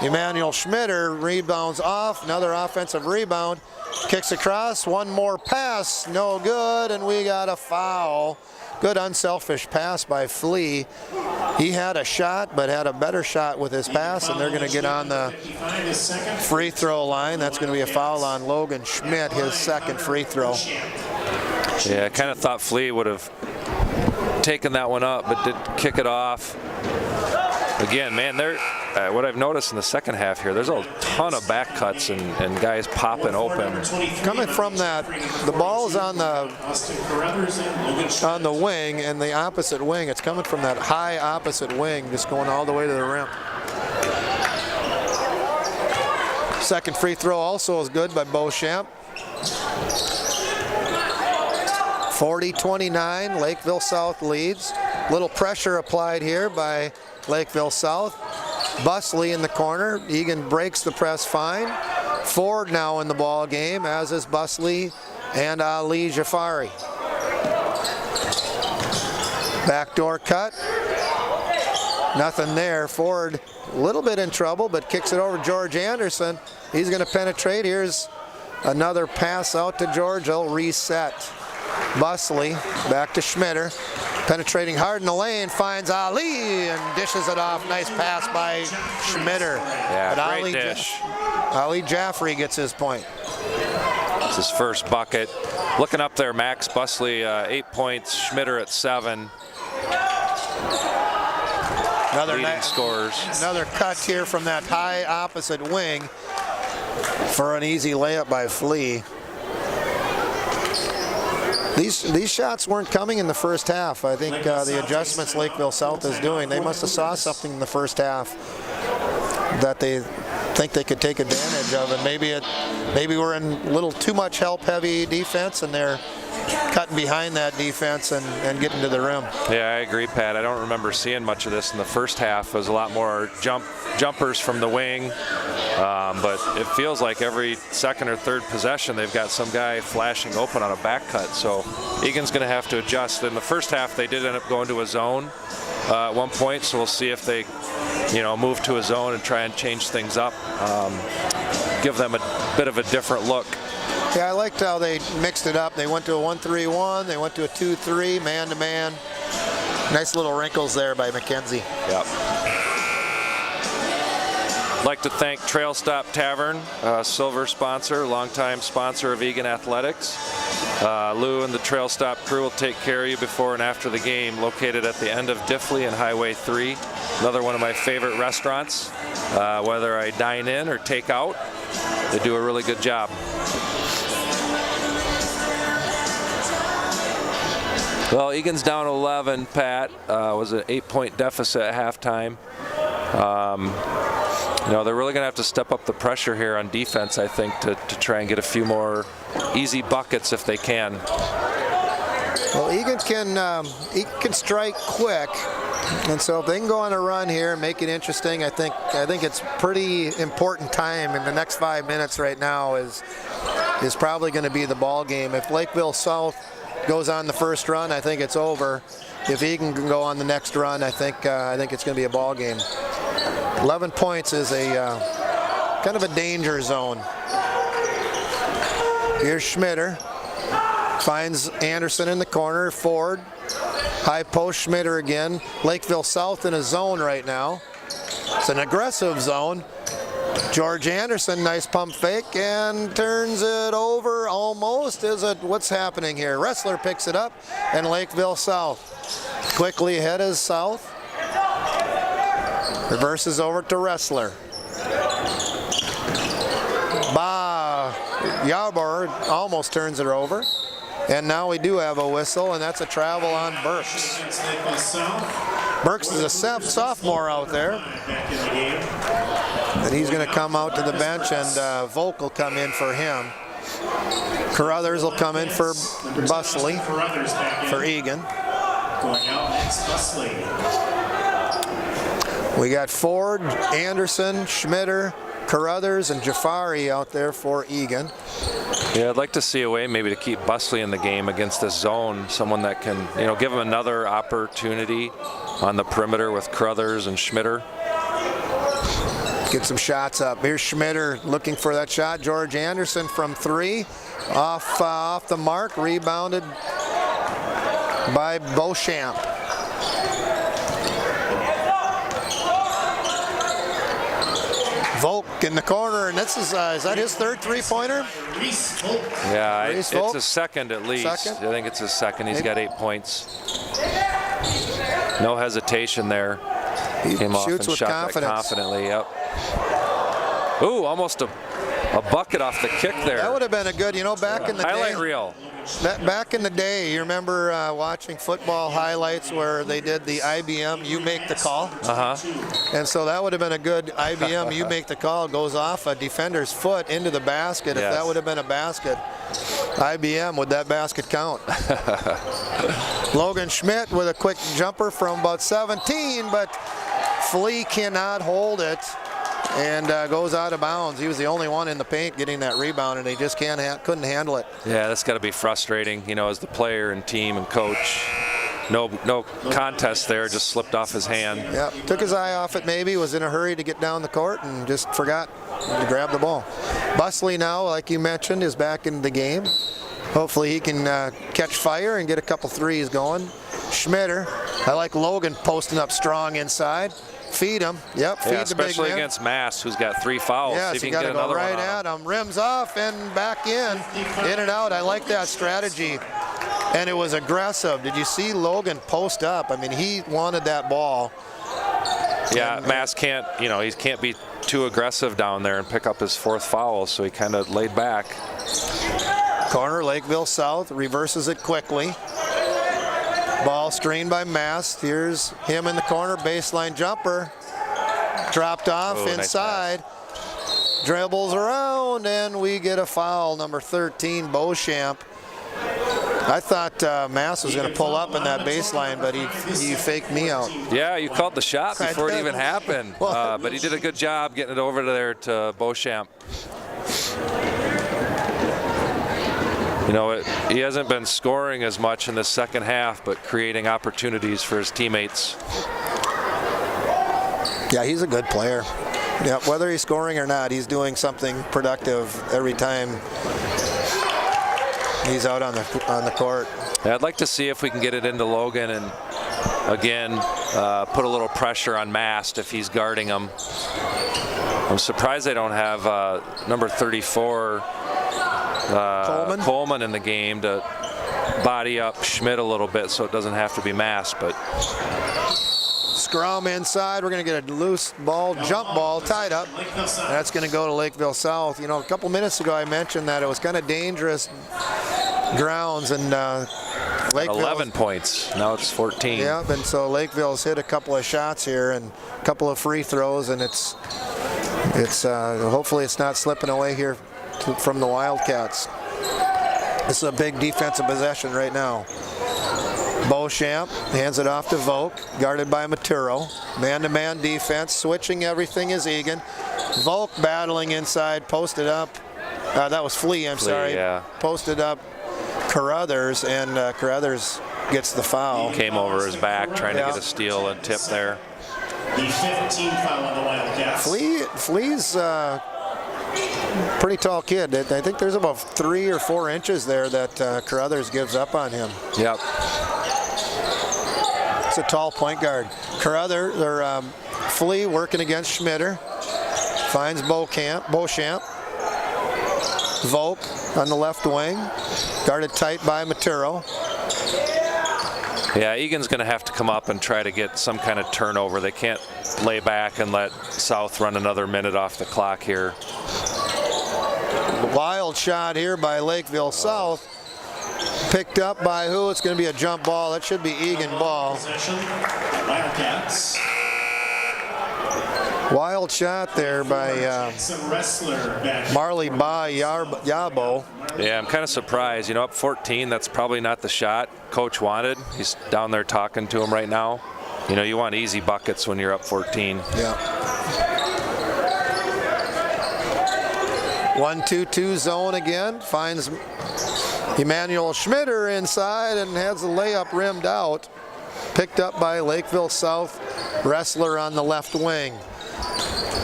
Speaker 2: Emmanuel Schmitter. Rebounds off. Another offensive rebound. Kicks across. One more pass. No good. And we got a foul. Good unselfish pass by Flea. He had a shot, but had a better shot with his pass, and they're going to get on the free throw line. That's going to be a foul on Logan Schmidt, his second free throw.
Speaker 3: Yeah, I kind of thought Flea would have taken that one up, but did kick it off. Again, man, what I've noticed in the second half here, there's a ton of back cuts and guys popping open.
Speaker 2: Coming from that, the ball's on the wing, and the opposite wing. It's coming from that high opposite wing, just going all the way to the rim. Second free throw also is good by Beauchamp. 40-29, Lakeville South leads. Little pressure applied here by Lakeville South. Busley in the corner. Eagan breaks the press fine. Ford now in the ball game, as is Busley and Ali Jafari. Backdoor cut. Nothing there. Ford a little bit in trouble, but kicks it over to George Anderson. He's going to penetrate. Here's another pass out to George. He'll reset. Busley back to Schmitter. Penetrating hard in the lane, finds Ali and dishes it off. Nice pass by Schmitter.
Speaker 3: Yeah,
Speaker 2: but
Speaker 3: great dish.
Speaker 2: Ali Jaffrey gets his point.
Speaker 3: It's his first bucket. Looking up there, Max Busley, 8 points. Schmitter at 7. Leading scorers.
Speaker 2: Another cut here from that high opposite wing for an easy layup by Flea. These shots weren't coming in the first half. I think the adjustments Lakeville South is doing, they must have saw something in the first half that they think they could take advantage of, and maybe we're in a little too much help-heavy defense, and they're cutting behind that defense and getting to the rim.
Speaker 3: Yeah, I agree, Pat. I don't remember seeing much of this in the first half. It was a lot more jumpers from the wing, but it feels like every second or third possession they've got some guy flashing open on a back cut. So Eagan's going to have to adjust. In the first half, they did end up going to a zone at one point, so we'll see if they, move to a zone and try and change things up, give them a bit of a different look.
Speaker 2: Yeah, I liked how they mixed it up. They went to a 1-3-1. They went to a 2-3, man-to-man. Nice little wrinkles there by McKenzie.
Speaker 3: Yep. I'd like to thank Trail Stop Tavern, silver sponsor, longtime sponsor of Eagan Athletics. Lou and the Trail Stop crew will take care of you before and after the game, located at the end of Diffley and Highway 3. Another one of my favorite restaurants, whether I dine in or take out. They do a really good job. Well, Eagan's down 11, Pat. Was an 8-point deficit at halftime. They're really going to have to step up the pressure here on defense, I think, to try and get a few more easy buckets if they can.
Speaker 2: Well, Eagan can strike quick, and so if they can go on a run here and make it interesting, I think it's pretty important time in the next 5 minutes right now is probably going to be the ball game. If Lakeville South goes on the first run, I think it's over. If Eagan can go on the next run, I think it's going to be a ball game. 11 points is a kind of a danger zone. Here's Schmitter. Finds Anderson in the corner. Ford. High post, Schmitter again. Lakeville South in a zone right now. It's an aggressive zone. George Anderson, nice pump fake, and turns it over almost. What's happening here? Wrestler picks it up, and Lakeville South quickly ahead is South. Reverses over to Wrestler. Yarborough almost turns it over. And now we do have a whistle, and that's a travel on Burks. Burks is a sophomore out there. And he's going to come out to the bench, and Volk will come in for him. Carruthers will come in for Busley, for Eagan.
Speaker 1: Going out next, Busley.
Speaker 2: We got Ford, Anderson, Schmitter, Carruthers, and Jafari out there for Eagan.
Speaker 3: Yeah, I'd like to see a way maybe to keep Busley in the game against this zone, someone that can, give him another opportunity on the perimeter with Carruthers and Schmitter.
Speaker 2: Get some shots up. Here's Schmitter looking for that shot. George Anderson from 3, off the mark, rebounded by Beauchamp. Volk in the corner, and this is that his third three-pointer?
Speaker 3: Yeah,
Speaker 2: Reese
Speaker 3: it's
Speaker 2: Volk?
Speaker 3: his second at least.
Speaker 2: Second?
Speaker 3: I think it's his second. He's got 8 points. No hesitation there.
Speaker 2: He
Speaker 3: Came off
Speaker 2: shoots
Speaker 3: and
Speaker 2: with
Speaker 3: shot
Speaker 2: confidence.
Speaker 3: that confidently. Yep. Ooh, almost a bucket off the kick there.
Speaker 2: That would have been a good, back in the
Speaker 3: Highlight
Speaker 2: day.
Speaker 3: reel.
Speaker 2: Back in the day, you remember watching football highlights where they did the IBM, you make the call? And so that would have been a good IBM, you make the call, goes off a defender's foot into the basket.
Speaker 3: Yes.
Speaker 2: If that would have been a basket, IBM, would that basket count? Logan Schmidt with a quick jumper from about 17, but Flea cannot hold it and goes out of bounds. He was the only one in the paint getting that rebound, and he just couldn't handle it.
Speaker 3: Yeah, that's got to be frustrating, as the player and team and coach. No contest there, just slipped off his hand.
Speaker 2: Yeah, took his eye off it maybe, was in a hurry to get down the court and just forgot to grab the ball. Busley now, like you mentioned, is back in the game. Hopefully he can catch fire and get a couple threes going. Schmitter, I like Logan posting up strong inside. Feed him. Yep, feed the big man.
Speaker 3: Especially against Mass, who's got 3 fouls.
Speaker 2: Yes,
Speaker 3: See if
Speaker 2: you
Speaker 3: he
Speaker 2: got
Speaker 3: can
Speaker 2: to
Speaker 3: get
Speaker 2: go
Speaker 3: another
Speaker 2: right
Speaker 3: one
Speaker 2: at him. Rims off and back in and out. I like that strategy. And it was aggressive. Did you see Logan post up? I mean, he wanted that ball.
Speaker 3: Yeah, Mass can't, he can't be too aggressive down there and pick up his 4th foul, so he kind of laid back.
Speaker 2: Corner, Lakeville South, reverses it quickly. Ball screened by Mast. Here's him in the corner, baseline jumper. Dropped off inside. Nice, dribbles around, and we get a foul, number 13, Beauchamp. I thought Mass was going to pull up in that baseline, but he faked me out.
Speaker 3: Yeah, you called the shot before it even happened. But he did a good job getting it over there to Beauchamp. He hasn't been scoring as much in the second half, but creating opportunities for his teammates.
Speaker 2: Yeah, he's a good player. Yeah, whether he's scoring or not, he's doing something productive every time he's out on the court.
Speaker 3: Yeah, I'd like to see if we can get it into Logan and, again, put a little pressure on Mast if he's guarding him. I'm surprised they don't have number 34, Coleman in the game to body up Schmidt a little bit so it doesn't have to be Mast. But
Speaker 2: scrum inside. We're going to get a loose ball, jump ball, tied up. That's going to go to Lakeville South. A couple minutes ago I mentioned that it was kind of dangerous grounds, and Lakeville
Speaker 3: 11 points. Now it's 14.
Speaker 2: Yep, and so Lakeville's hit a couple of shots here and a couple of free throws, and it's hopefully it's not slipping away here from the Wildcats. This is a big defensive possession right now. Beauchamp hands it off to Volk, guarded by Maturo. Man-to-man defense, switching everything is Eagan. Volk battling inside, posted up. That was Flea, I'm sorry.
Speaker 3: Yeah.
Speaker 2: Posted up Carruthers, and Carruthers gets the foul.
Speaker 3: Came over his back trying to get a steal and tip there.
Speaker 1: The 15th foul on the Wildcats.
Speaker 2: Flea's pretty tall kid. I think there's about 3 or 4 inches there that Carruthers gives up on him.
Speaker 3: Yep.
Speaker 2: It's a tall point guard. Flea working against Schmitter. Finds Beauchamp. Volk on the left wing. Guarded tight by Maturo.
Speaker 3: Yeah, Egan's going to have to come up and try to get some kind of turnover. They can't lay back and let South run another minute off the clock here.
Speaker 2: Wild shot here by Lakeville South. Picked up by who? It's going to be a jump ball. That should be Eagan ball.
Speaker 1: Possession, Wildcats.
Speaker 2: Wild shot there by
Speaker 1: Wrestler back.
Speaker 2: Marley Yabo.
Speaker 3: Yeah, I'm kind of surprised. You know, up 14, that's probably not the shot Coach wanted. He's down there talking to him right now. You know, you want easy buckets when you're up 14.
Speaker 2: Yeah. 1-2-2 zone again. Finds Emmanuel Schmitter inside and has the layup rimmed out. Picked up by Lakeville South. Wrestler on the left wing.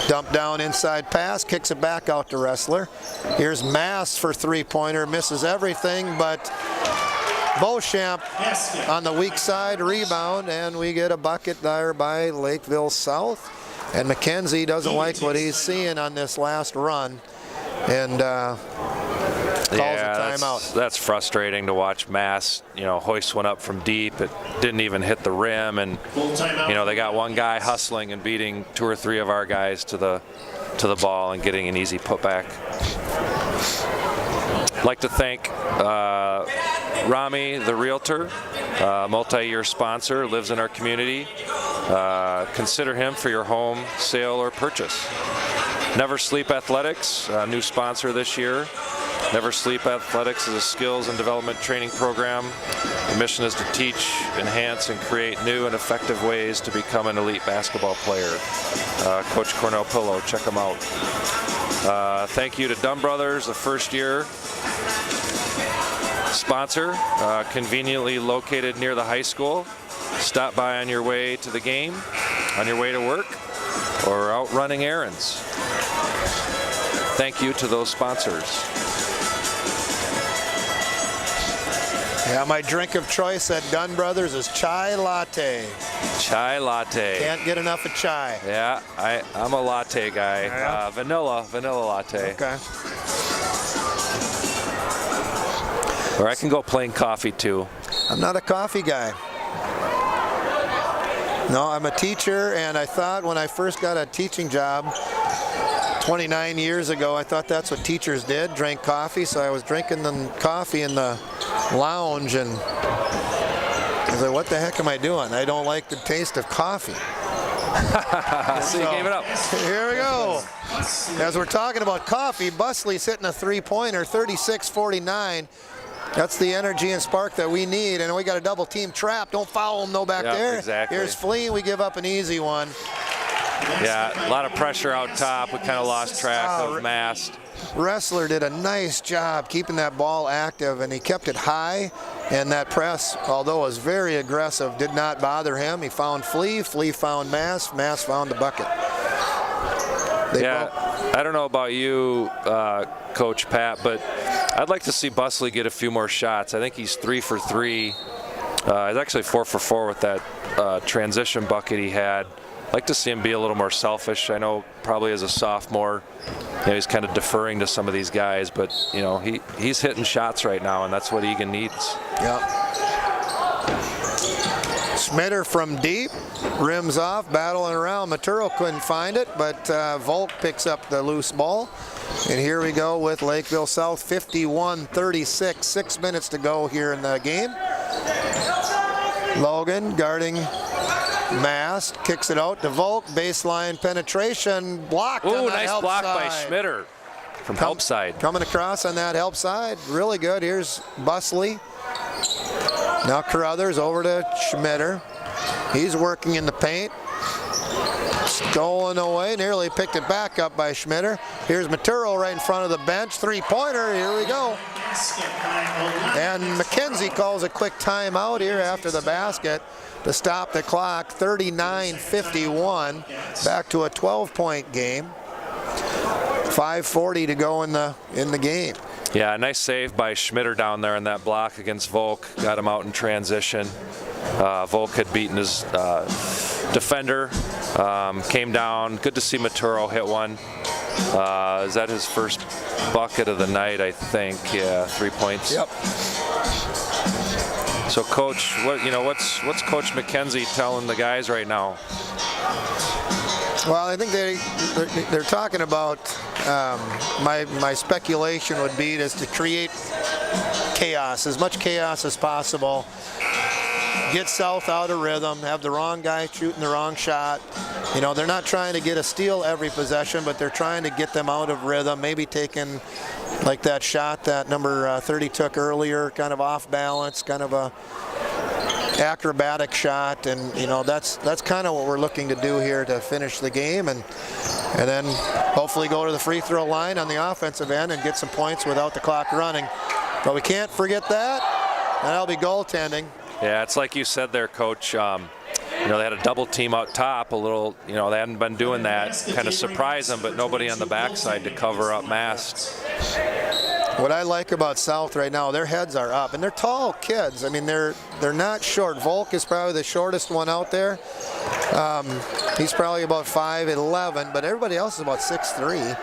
Speaker 2: Dump down inside pass, kicks it back out to Wrestler. Here's Mass for three-pointer, misses everything, but Beauchamp on the weak side rebound, and we get a bucket there by Lakeville South. And McKenzie doesn't like what he's seeing on this last run, and calls a timeout.
Speaker 3: That's frustrating to watch Mass, you know, hoist one up from deep. It didn't even hit the rim, and you know, they got one guy hustling and beating 2 or 3 of our guys to the ball and getting an easy putback. I'd like to thank Rami, the realtor, multi-year sponsor, lives in our community. Consider him for your home sale or purchase. Never Sleep Athletics, new sponsor this year. Never Sleep Athletics is a skills and development training program. The mission is to teach, enhance, and create new and effective ways to become an elite basketball player. Coach Cornell Pillow, check them out. Thank you to Dunn Brothers, the first year sponsor, conveniently located near the high school. Stop by on your way to the game, on your way to work, or out running errands. Thank you to those sponsors.
Speaker 2: Yeah, my drink of choice at Dunn Brothers is chai latte.
Speaker 3: Chai latte.
Speaker 2: Can't get enough of chai.
Speaker 3: Yeah, I'm a latte guy.
Speaker 2: Yeah.
Speaker 3: Vanilla latte.
Speaker 2: Okay.
Speaker 3: Or I can go plain coffee too.
Speaker 2: I'm not a coffee guy. No, I'm a teacher, and I thought when I first got a teaching job 29 years ago, I thought that's what teachers did, drank coffee. So I was drinking the coffee in the lounge, and I was like, what the heck am I doing? I don't like the taste of coffee.
Speaker 3: So you gave it up.
Speaker 2: Here we go. As we're talking about coffee, Busley's hitting a three-pointer, 36-49. That's the energy and spark that we need, and we got a double team trap. Don't foul him though back there.
Speaker 3: Exactly.
Speaker 2: Here's Flea. We give up an easy one.
Speaker 3: Yeah, a lot of pressure out top. We kind of lost track of Mast.
Speaker 2: Wrestler did a nice job keeping that ball active, and he kept it high. And that press, although it was very aggressive, did not bother him. He found Flea. Flea found Mast. Mast found the bucket.
Speaker 3: I don't know about you, Coach Pat, but I'd like to see Busley get a few more shots. I think he's 3 for 3. He's actually 4 for 4 with that transition bucket he had. I'd like to see him be a little more selfish. I know probably as a sophomore, you know, he's kind of deferring to some of these guys, but you know, he's hitting shots right now, and that's what Eagan needs.
Speaker 2: Yep. Schmitter from deep, rims off, battling around. Maturo couldn't find it, but Volk picks up the loose ball. And here we go with Lakeville South, 51-36, 6 minutes to go here in the game. Logan guarding Mast, kicks it out to Volk, baseline penetration, blocked on that
Speaker 3: nice
Speaker 2: help
Speaker 3: block
Speaker 2: side.
Speaker 3: by Schmitter from help side.
Speaker 2: Coming across on that help side, really good. Here's Busley. Now Carruthers over to Schmitter. He's working in the paint. Stolen away, nearly picked it back up by Schmitter. Here's Maturo right in front of the bench. Three-pointer, here we go. And McKenzie calls a quick timeout here after the basket to stop the clock. 39-51, back to a 12-point game. 5:40 to go in the game.
Speaker 3: Yeah, nice save by Schmitter down there in that block against Volk. Got him out in transition. Volk had beaten his defender. Came down. Good to see Maturo hit one. Is that his first bucket of the night, I think? Yeah, 3 points.
Speaker 2: Yep.
Speaker 3: So, Coach, what's Coach McKenzie telling the guys right now?
Speaker 2: Well, I think they're talking about my speculation would be is to create chaos, as much chaos as possible. Get South out of rhythm, have the wrong guy shooting the wrong shot. You know, they're not trying to get a steal every possession, but they're trying to get them out of rhythm, maybe taking like that shot that number 30 took earlier, kind of off balance, kind of a acrobatic shot, and you know, that's kind of what we're looking to do here to finish the game, and then hopefully go to the free throw line on the offensive end and get some points without the clock running. But we can't forget that, and that'll be goaltending.
Speaker 3: Yeah, it's like you said there, Coach. You know, they had a double team out top, a little, you know, they hadn't been doing that, kind of surprise them, but nobody on the backside to cover up Mass.
Speaker 2: What I like about South right now, their heads are up, and they're tall kids. I mean, they're not short. Volk is probably the shortest one out there. He's probably about 5'11", but everybody else is about 6'3",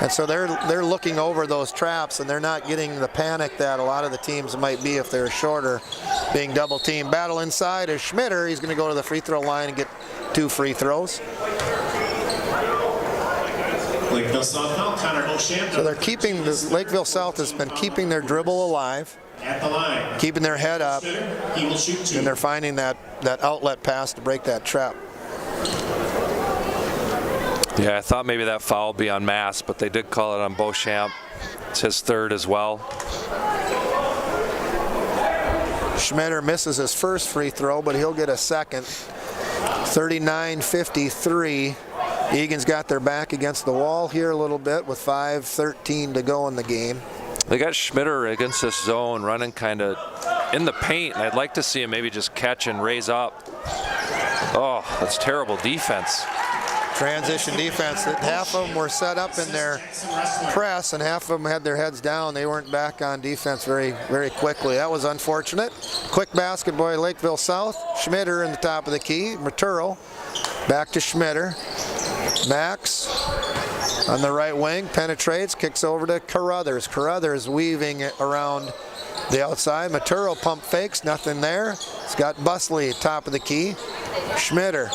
Speaker 2: and so they're looking over those traps, and they're not getting the panic that a lot of the teams might be if they're shorter, being double teamed. Battle inside is Schmitter. He's going to go to the free throw line and get 2 free throws.
Speaker 1: Lakeville South now, Connor Beauchamp.
Speaker 2: So they're keeping Lakeville South has been keeping their dribble alive,
Speaker 1: At the line.
Speaker 2: keeping their head up,
Speaker 1: He will shoot 2.
Speaker 2: and they're finding that outlet pass to break that trap.
Speaker 3: Yeah, I thought maybe that foul would be on Mass, but they did call it on Beauchamp. It's his 3rd as well.
Speaker 2: Schmitter misses his first free throw, but he'll get a second. 39-53. Eagan's got their back against the wall here a little bit with 5:13 to go in the game.
Speaker 3: They got Schmitter against this zone, running kind of in the paint, and I'd like to see him maybe just catch and raise up. Oh, that's terrible defense.
Speaker 2: Transition defense. Half of them were set up in their press, and half of them had their heads down. They weren't back on defense very, very quickly. That was unfortunate. Quick basket by Lakeville South. Schmitter in the top of the key. Maturo back to Schmitter. Max on the right wing, penetrates, kicks over to Carruthers. Carruthers weaving it around the outside. Maturo pump fakes, nothing there. It's got Busley top of the key. Schmitter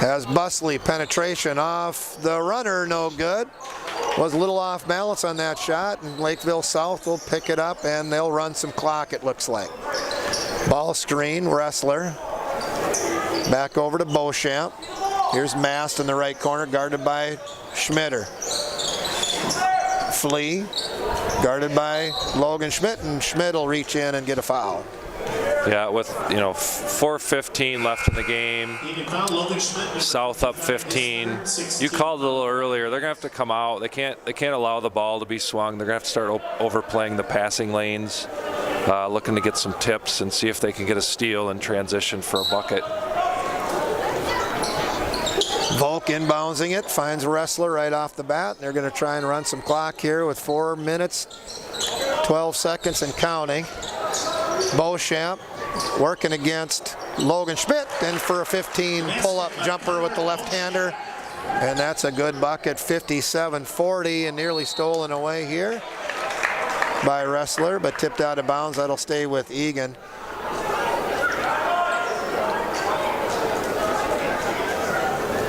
Speaker 2: has Busley, penetration off the runner, no good. Was a little off balance on that shot, and Lakeville South will pick it up, and they'll run some clock, it looks like. Ball screen, Wrestler. Back over to Beauchamp. Here's Mast in the right corner, guarded by Schmitter. Flea, guarded by Logan Schmidt, and Schmidt will reach in and get a foul.
Speaker 3: Yeah, with 4:15 left in the game, South up 15. You called it a little earlier. They're gonna have to come out. They can't allow the ball to be swung. They're gonna have to start overplaying the passing lanes, looking to get some tips and see if they can get a steal and transition for a bucket.
Speaker 2: Volk inboundsing it, finds Wrestler right off the bat. They're going to try and run some clock here with 4 minutes, 12 seconds and counting. Beauchamp working against Logan Schmidt, and for a 15 pull-up jumper with the left-hander. And that's a good bucket, 57-40, and nearly stolen away here by Wrestler, but tipped out of bounds. That'll stay with Eagan.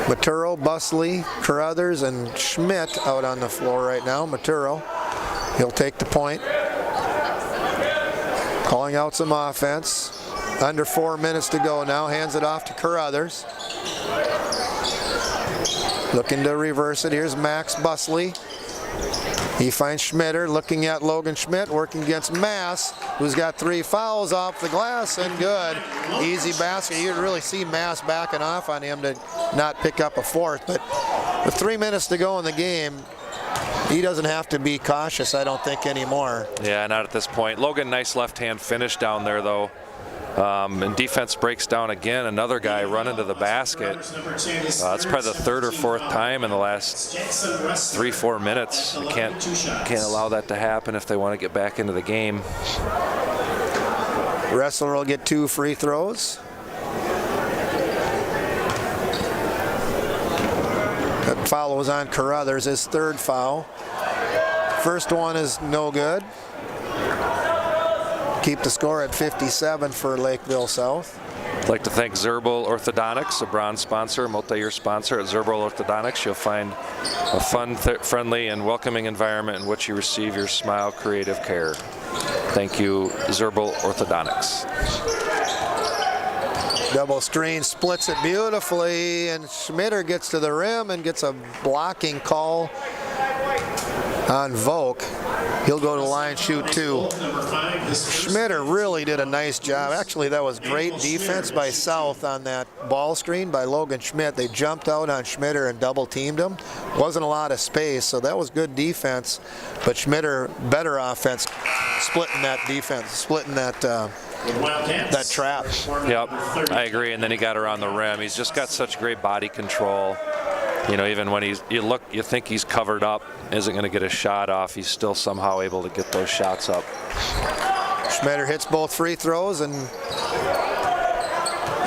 Speaker 2: Maturo, Busley, Carruthers, and Schmidt out on the floor right now. Maturo, he'll take the point. Calling out some offense. Under 4 minutes to go now. Hands it off to Carruthers. Looking to reverse it. Here's Max Busley. He finds Schmitter, looking at Logan Schmidt, working against Mass, who's got 3 fouls off the glass, and good. Easy basket. You really see Mass backing off on him to not pick up a 4th. But with 3 minutes to go in the game, he doesn't have to be cautious, I don't think, anymore.
Speaker 3: Yeah, not at this point. Logan, nice left-hand finish down there, though. And defense breaks down again. Another guy running to the basket. That's probably the 3rd or 4th time in the last 3-4 minutes. They can't allow that to happen if they want to get back into the game.
Speaker 2: Wrestler will get 2 free throws. That foul was on Carruthers, his 3rd foul. First one is no good. Keep the score at 57 for Lakeville South.
Speaker 3: I'd like to thank Zerbal Orthodontics, a bronze sponsor, multi-year sponsor at Zerbal Orthodontics. You'll find a fun, friendly, and welcoming environment in which you receive your smile creative care. Thank you, Zerbal Orthodontics.
Speaker 2: Double screen splits it beautifully, and Schmitter gets to the rim and gets a blocking call on Volk. He'll go to the line, shoot 2. Schmitter really did a nice job. Actually, that was great defense by South on that ball screen by Logan Schmidt. They jumped out on Schmitter and double teamed him. Wasn't a lot of space, so that was good defense. But Schmitter, better offense, splitting that defense, splitting that trap.
Speaker 3: Yep, I agree. And then he got around the rim. He's just got such great body control. You know, even when you think he's covered up, isn't going to get a shot off, he's still somehow able to get those shots up.
Speaker 2: Schmitter hits both free throws and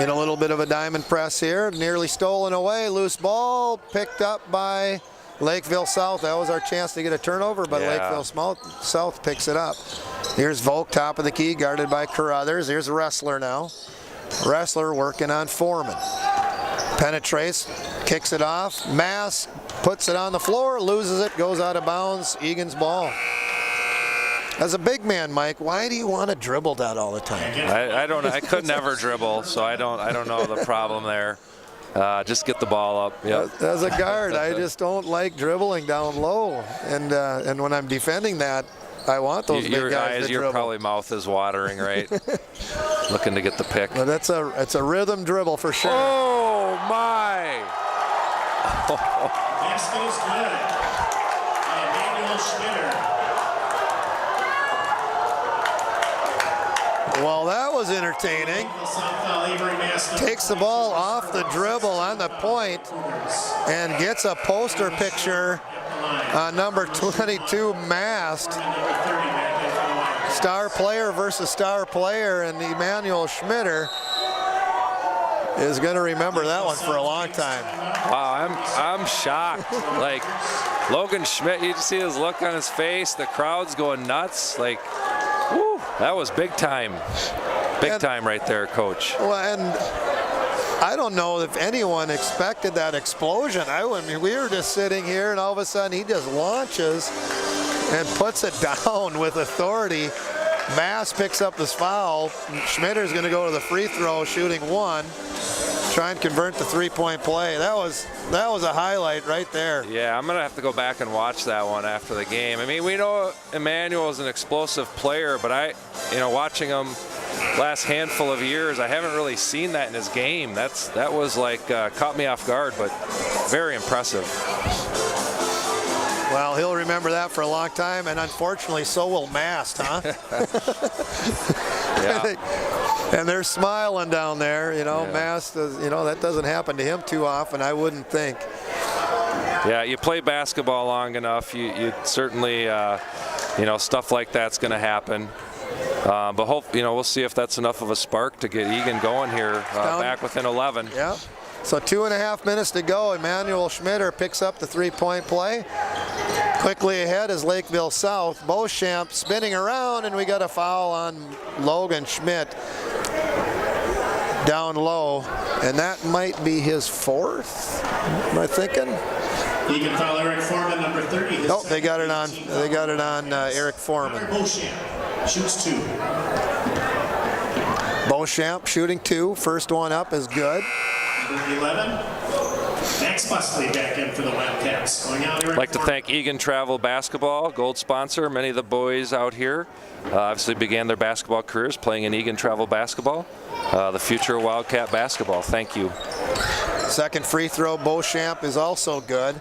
Speaker 2: in a little bit of a diamond press here. Nearly stolen away, loose ball picked up by Lakeville South. That was our chance to get a turnover, but Lakeville South picks it up. Here's Volk, top of the key, guarded by Carruthers. Here's Ressler now. Ressler working on Foreman. Penetrates, kicks it off. Mass puts it on the floor, loses it, goes out of bounds. Eagan's ball. As a big man, Mike, why do you want to dribble that all the time?
Speaker 3: I don't. I could never dribble, so I don't know the problem there. Just get the ball up. Yep.
Speaker 2: As a guard, I just don't like dribbling down low, and when I'm defending that, I want those big guys to
Speaker 3: your
Speaker 2: dribble.
Speaker 3: probably mouth is watering, right? Looking to get the pick.
Speaker 2: But it's a rhythm dribble for sure.
Speaker 3: Oh my!
Speaker 1: Basket is good. And Daniel Schmitter.
Speaker 2: Well, that was entertaining. Takes the ball off the dribble on the point and gets a poster picture on number 22, Mast. Star player versus star player, and Emmanuel Schmitter is going to remember that one for a long time.
Speaker 3: Wow, I'm shocked. Like Logan Schmidt, you see his look on his face. The crowd's going nuts. Like, whoo, that was big time. Big time right there, Coach.
Speaker 2: Well, and I don't know if anyone expected that explosion. I mean, we were just sitting here, and all of a sudden he just launches and puts it down with authority. Mass picks up this foul. Schmitter's going to go to the free throw, shooting 1. Try and convert the three-point play. That was a highlight right there.
Speaker 3: Yeah, I'm gonna have to go back and watch that one after the game. I mean, we know Emmanuel is an explosive player, but watching him last handful of years, I haven't really seen that in his game. That was like caught me off guard, but very impressive.
Speaker 2: Well, he'll remember that for a long time, and unfortunately, so will Mast, huh?
Speaker 3: Yeah.
Speaker 2: And they're smiling down there,
Speaker 3: Yeah.
Speaker 2: Mast, that doesn't happen to him too often, I wouldn't think.
Speaker 3: Yeah, you play basketball long enough, you certainly, stuff like that's going to happen. But we'll see if that's enough of a spark to get Eagan going here, back within 11.
Speaker 2: Yeah. So 2.5 minutes to go. Emmanuel Schmitter picks up the three-point play. Quickly ahead is Lakeville South. Beauchamp spinning around, and we got a foul on Logan Schmidt down low, and that might be his 4th. Am I thinking?
Speaker 1: Eagan foul Eric Foreman, number 30.
Speaker 2: Oh, they got it on Eric Foreman.
Speaker 1: Beauchamp shoots 2.
Speaker 2: Beauchamp shooting 2. First one up is good.
Speaker 1: Number 11. Max Busley back in for the Wildcats. Going out,
Speaker 3: I'd like to thank Eagan Travel Basketball, gold sponsor. Many of the boys out here obviously began their basketball careers playing in Eagan Travel Basketball. The future of Wildcat basketball. Thank you.
Speaker 2: Second free throw, Beauchamp is also good.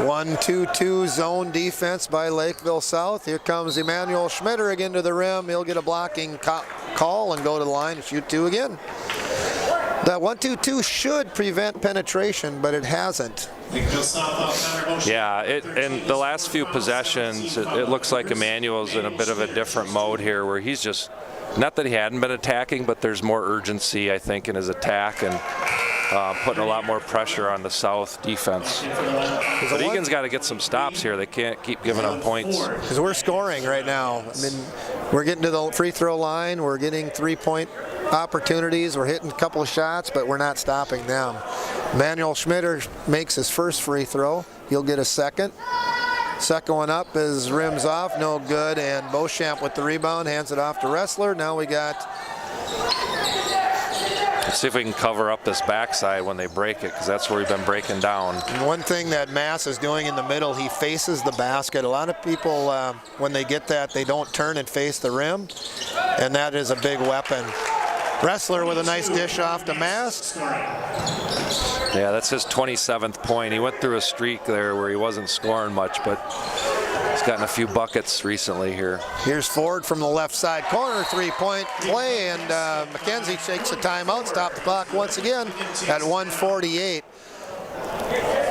Speaker 2: 1-2-2 zone defense by Lakeville South. Here comes Emmanuel Schmitter again to the rim. He'll get a blocking call and go to the line and shoot 2 again. That 1-2-2 should prevent penetration, but it hasn't.
Speaker 3: Yeah, in the last few possessions, it looks like Emmanuel's in a bit of a different mode here, where he's just, not that he hadn't been attacking, but there's more urgency, I think, in his attack, and putting a lot more pressure on the South defense. But Eagan's got to get some stops here. They can't keep giving up points.
Speaker 2: Because we're scoring right now. I mean, we're getting to the free throw line. We're getting 3-point opportunities. We're hitting a couple of shots, but we're not stopping them. Manuel Schmitter makes his first free throw. He'll get a second. Second one up is rims off, no good, and Beauchamp with the rebound, hands it off to Wrestler. Now we got...
Speaker 3: Let's see if we can cover up this backside when they break it, because that's where we've been breaking down.
Speaker 2: And one thing that Mass is doing in the middle, he faces the basket. A lot of people, when they get that, they don't turn and face the rim, and that is a big weapon. Wrestler with a nice dish off to Mass.
Speaker 3: Yeah, that's his 27th point. He went through a streak there where he wasn't scoring much, but he's gotten a few buckets recently here.
Speaker 2: Here's Ford from the left side corner, three-point play, and McKenzie takes a timeout, stop the clock once again at 1:48.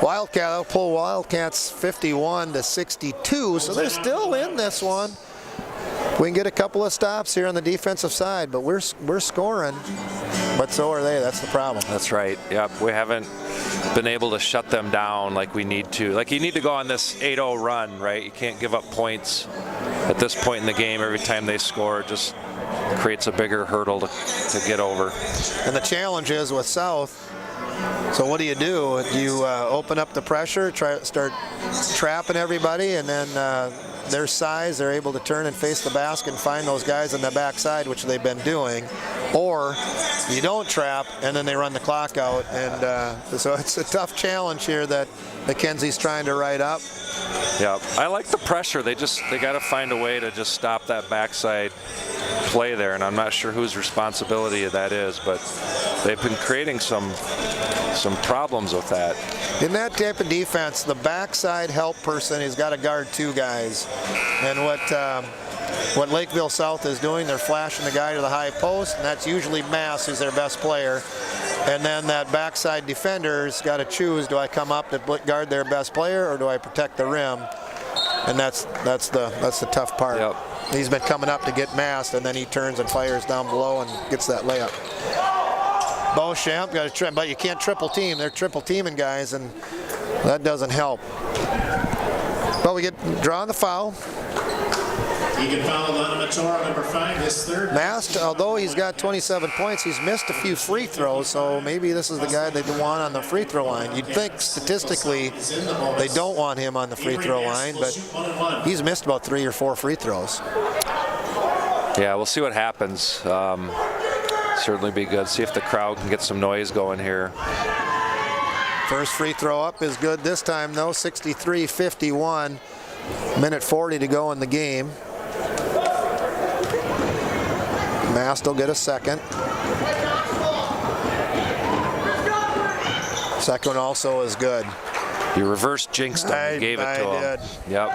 Speaker 2: Wildcat, they'll pull Wildcats 51-62, so they're still in this one. We can get a couple of stops here on the defensive side, but we're scoring, but so are they. That's the problem.
Speaker 3: That's right. Yep, we haven't been able to shut them down like we need to. Like, you need to go on this 8-0 run, right? You can't give up points at this point in the game. Every time they score, it just creates a bigger hurdle to get over.
Speaker 2: And the challenge is with South, so what do? You open up the pressure, start trapping everybody, and then their size, they're able to turn and face the basket and find those guys on the backside, which they've been doing. Or you don't trap, and then they run the clock out. And so it's a tough challenge here that McKenzie's trying to write up.
Speaker 3: Yeah, I like the pressure. They got to find a way to just stop that backside play there, and I'm not sure whose responsibility that is, but they've been creating some problems with that.
Speaker 2: In that type of defense, the backside help person has got to guard two guys. And what Lakeville South is doing, they're flashing the guy to the high post, and that's usually Mass, who's their best player. And then that backside defender's got to choose, do I come up to guard their best player or do I protect the rim? And that's the tough part.
Speaker 3: Yep.
Speaker 2: He's been coming up to get Mass, and then he turns and fires down below and gets that layup. Beauchamp got a trip, but you can't triple team. They're triple teaming guys, and that doesn't help. But we get drawing the foul.
Speaker 1: Eagan fouled on Matoro, number 5, his third.
Speaker 2: Mast, although he's got 27 points, he's missed a few free throws, so maybe this is the guy they want on the free throw line. You'd think statistically they don't want him on the free throw line, but he's missed about 3 or 4 free throws.
Speaker 3: Yeah, we'll see what happens. Certainly be good. See if the crowd can get some noise going here.
Speaker 2: First free throw up is good this time, though. 63-51. Minute 40 to go in the game. Mast will get a second. Second one also is good.
Speaker 3: You reverse jinxed him and gave it to him.
Speaker 2: I did.
Speaker 3: Yep.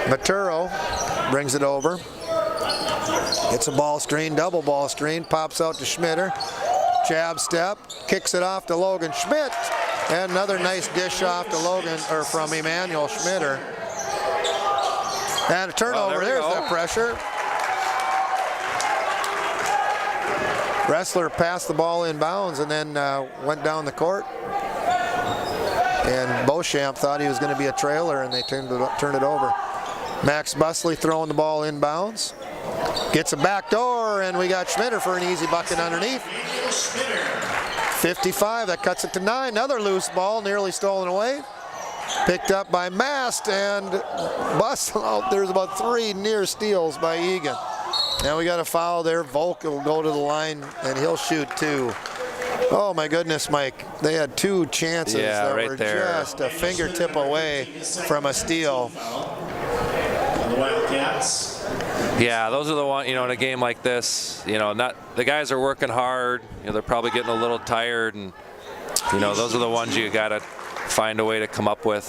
Speaker 2: Maturo brings it over. Gets a ball screen, double ball screen, pops out to Schmitter. Jab step, kicks it off to Logan Schmidt. And another nice dish off to from Emmanuel Schmitter. And a turnover, there's that pressure. Wrestler passed the ball in bounds and then went down the court. And Beauchamp thought he was going to be a trailer, and they turned it over. Max Busley throwing the ball in bounds. Gets a back door, and we got Schmitter for an easy bucket underneath. 55, that cuts it to 9. Another loose ball, nearly stolen away. Picked up by Mast, and busted out. There's about 3 near steals by Eagan. Now we got a foul there. Volk will go to the line, and he'll shoot 2. Oh my goodness, Mike. They had 2 chances that
Speaker 3: right
Speaker 2: were
Speaker 3: there.
Speaker 2: just a fingertip away from a steal.
Speaker 1: The Wildcats.
Speaker 3: Yeah, those are the ones, in a game like this, not the guys are working hard, they're probably getting a little tired, and those are the ones you got to find a way to come up with.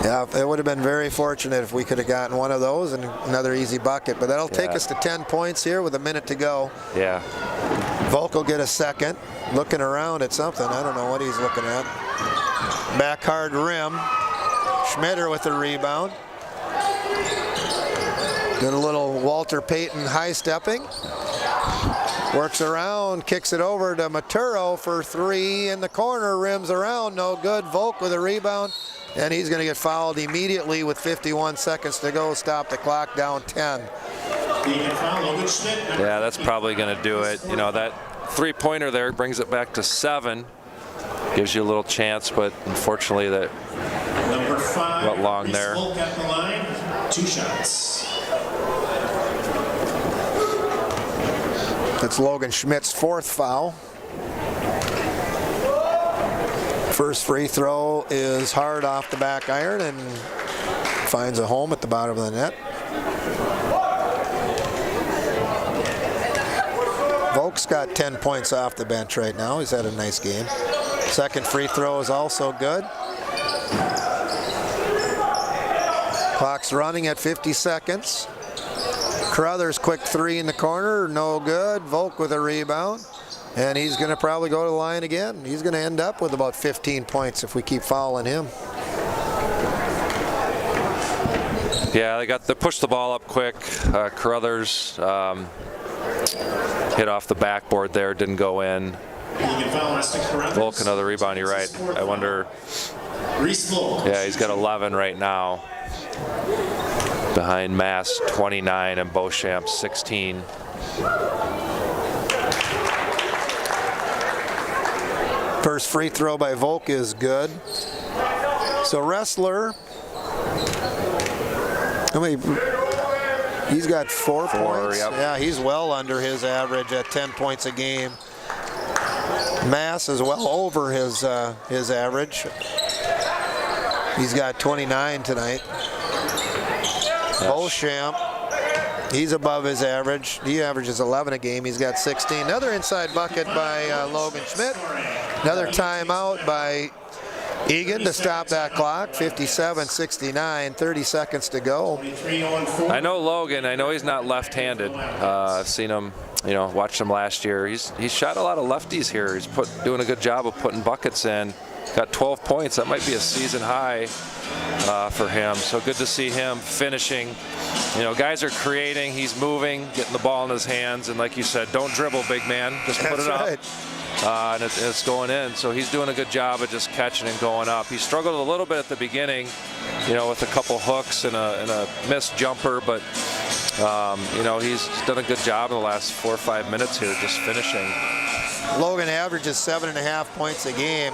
Speaker 2: Yeah, it would have been very fortunate if we could have gotten one of those and another easy bucket, but that'll take us to 10 points here with a minute to go.
Speaker 3: Yeah.
Speaker 2: Volk will get a second, looking around at something. I don't know what he's looking at. Back hard rim. Schmitter with the rebound. Did a little Walter Payton high stepping. Works around, kicks it over to Maturo for 3 in the corner, rims around, no good. Volk with a rebound, and he's going to get fouled immediately with 51 seconds to go. Stop the clock, down 10.
Speaker 1: Eagan foul, Logan Schmidt.
Speaker 3: Yeah, that's probably going to do it. You know, that three-pointer there brings it back to 7. Gives you a little chance, but unfortunately that
Speaker 1: Number 5,
Speaker 3: went long there.
Speaker 1: Volk at the line, 2 shots.
Speaker 2: That's Logan Schmidt's 4th foul. First free throw is hard off the back iron and finds a home at the bottom of the net. Volk's got 10 points off the bench right now. He's had a nice game. Second free throw is also good. Clock's running at 50 seconds. Carruthers quick 3 in the corner, no good. Volk with a rebound. And he's going to probably go to the line again. He's going to end up with about 15 points if we keep fouling him.
Speaker 3: Yeah, they pushed the ball up quick. Carruthers hit off the backboard there, didn't go in. Volk another rebound. You're right. I wonder. Yeah, he's got 11 right now. Behind Mass 29 and Beauchamp 16.
Speaker 2: First free throw by Volk is good. So Wrestler, he's got 4 points.
Speaker 3: Yep.
Speaker 2: Yeah, he's well under his average at 10 points a game. Mass is well over his average. He's got 29 tonight.
Speaker 3: Yes.
Speaker 2: Beauchamp, he's above his average. He averages 11 a game. He's got 16. Another inside bucket by Logan Schmidt. Another timeout by Eagan to stop that clock. 57-69, 30 seconds to go.
Speaker 3: I know Logan. I know he's not left-handed. I've seen him, watched him last year. He's shot a lot of lefties here. He's doing a good job of putting buckets in. Got 12 points. That might be a season high for him. So good to see him finishing. Guys are creating. He's moving, getting the ball in his hands. And like you said, don't dribble, big man. Just put it up. And it's going in. So he's doing a good job of just catching and going up. He struggled a little bit at the beginning, with a couple hooks and a missed jumper. But, he's done a good job in the last 4 or 5 minutes here just finishing.
Speaker 2: Logan averages 7.5 points a game.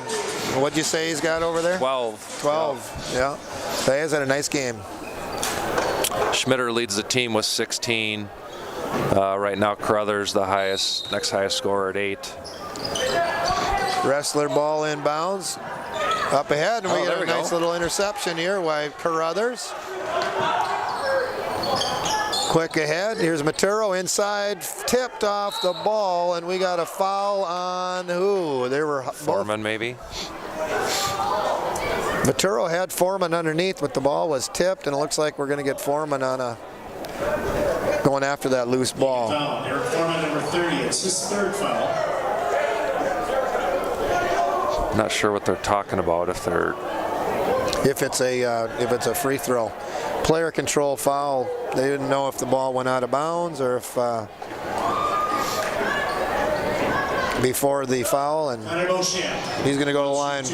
Speaker 2: What'd you say he's got over there?
Speaker 3: 12.
Speaker 2: Yeah. So he's had a nice game.
Speaker 3: Schmitter leads the team with 16. Right now, Carruthers the next highest scorer at 8.
Speaker 2: Wrestler ball inbounds. Up ahead, and we get a nice little interception here by Carruthers. Quick ahead, here's Maturo inside, tipped off the ball, and we got a foul on who? They were
Speaker 3: Foreman, maybe?
Speaker 2: Maturo had Foreman underneath, but the ball was tipped, and it looks like we're going to get Foreman on going after that loose ball.
Speaker 1: Eric Foreman, number 30, it's his 3rd foul.
Speaker 3: Not sure what they're talking about if
Speaker 2: it's a free throw. Player control foul. They didn't know if the ball went out of bounds or if before the foul, and he's going to go to the line.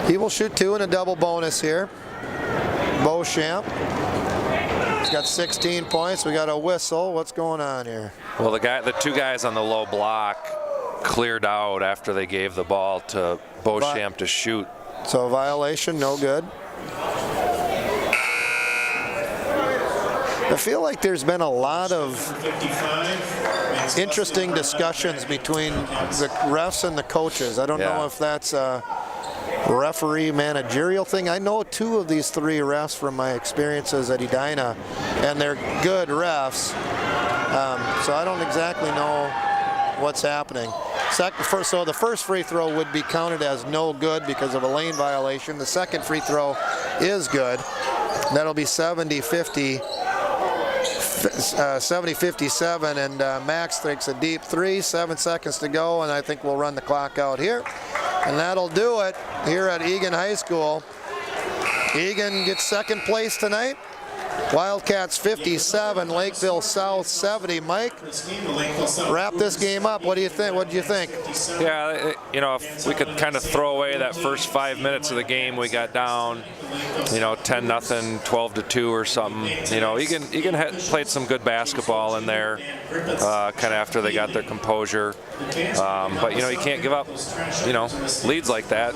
Speaker 2: He will shoot 2 in a double bonus here. Beauchamp. He's got 16 points. We got a whistle. What's going on here?
Speaker 3: Well, the 2 guys on the low block cleared out after they gave the ball to Beauchamp to shoot.
Speaker 2: So a violation, no good. I feel like there's been a lot of interesting discussions between the refs and the coaches. I don't know if that's a referee managerial thing. I know 2 of these 3 refs from my experiences at Edina, and they're good refs. So I don't exactly know what's happening. So the first free throw would be counted as no good because of a lane violation. The second free throw is good. That'll be 70-57, and Max takes a deep 3, 7 seconds to go, and I think we'll run the clock out here. And that'll do it here at Eagan High School. Eagan gets 2nd place tonight. Wildcats 57, Lakeville South 70. Mike, wrap this game up. What do you think? What did you think?
Speaker 3: Yeah, if we could kind of throw away that first 5 minutes of the game, we got down, 10 10-0, 12-2 or something. You know, Eagan had played some good basketball in there, kind of after they got their composure. But you know, you can't give up, you know, leads like that.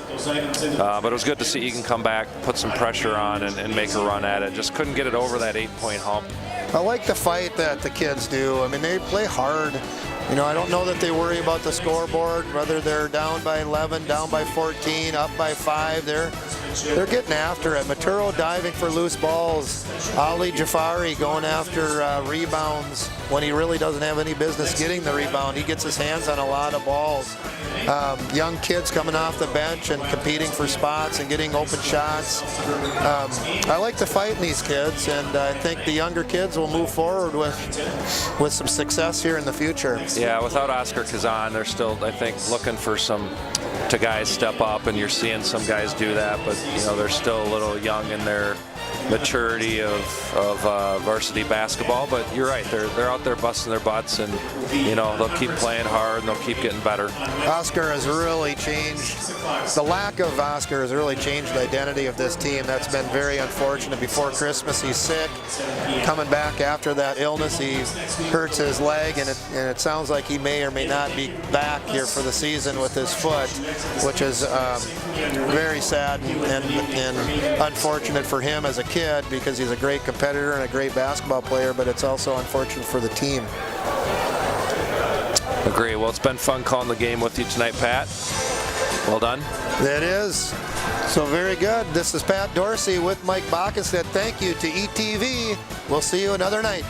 Speaker 3: But it was good to see Eagan come back, put some pressure on, and make a run at it. Just couldn't get it over that 8-point hump.
Speaker 2: I like the fight that the kids do. I mean, they play hard. You know, I don't know that they worry about the scoreboard, whether they're down by 11, down by 14, up by 5. They're getting after it. Maturo diving for loose balls. Ali Jafari going after rebounds when he really doesn't have any business getting the rebound. He gets his hands on a lot of balls. Young kids coming off the bench and competing for spots and getting open shots. I like the fight in these kids, and I think the younger kids will move forward with some success here in the future.
Speaker 3: Yeah, without Oscar Kazan, they're still, I think, looking for to guys step up, and you're seeing some guys do that, but you know, they're still a little young in their maturity of varsity basketball. But you're right, they're out there busting their butts, and you know, they'll keep playing hard and they'll keep getting better.
Speaker 2: Oscar has really changed. The lack of Oscar has really changed the identity of this team. That's been very unfortunate. Before Christmas, he's sick. Coming back after that illness, he hurts his leg, and it sounds like he may or may not be back here for the season with his foot, which is very sad and unfortunate for him as a kid, because he's a great competitor and a great basketball player, but it's also unfortunate for the team.
Speaker 3: Agree. Well, it's been fun calling the game with you tonight, Pat. Well done.
Speaker 2: It is. So very good. This is Pat Dorsey with Mike Bacchus. Thank you to ETV. We'll see you another night.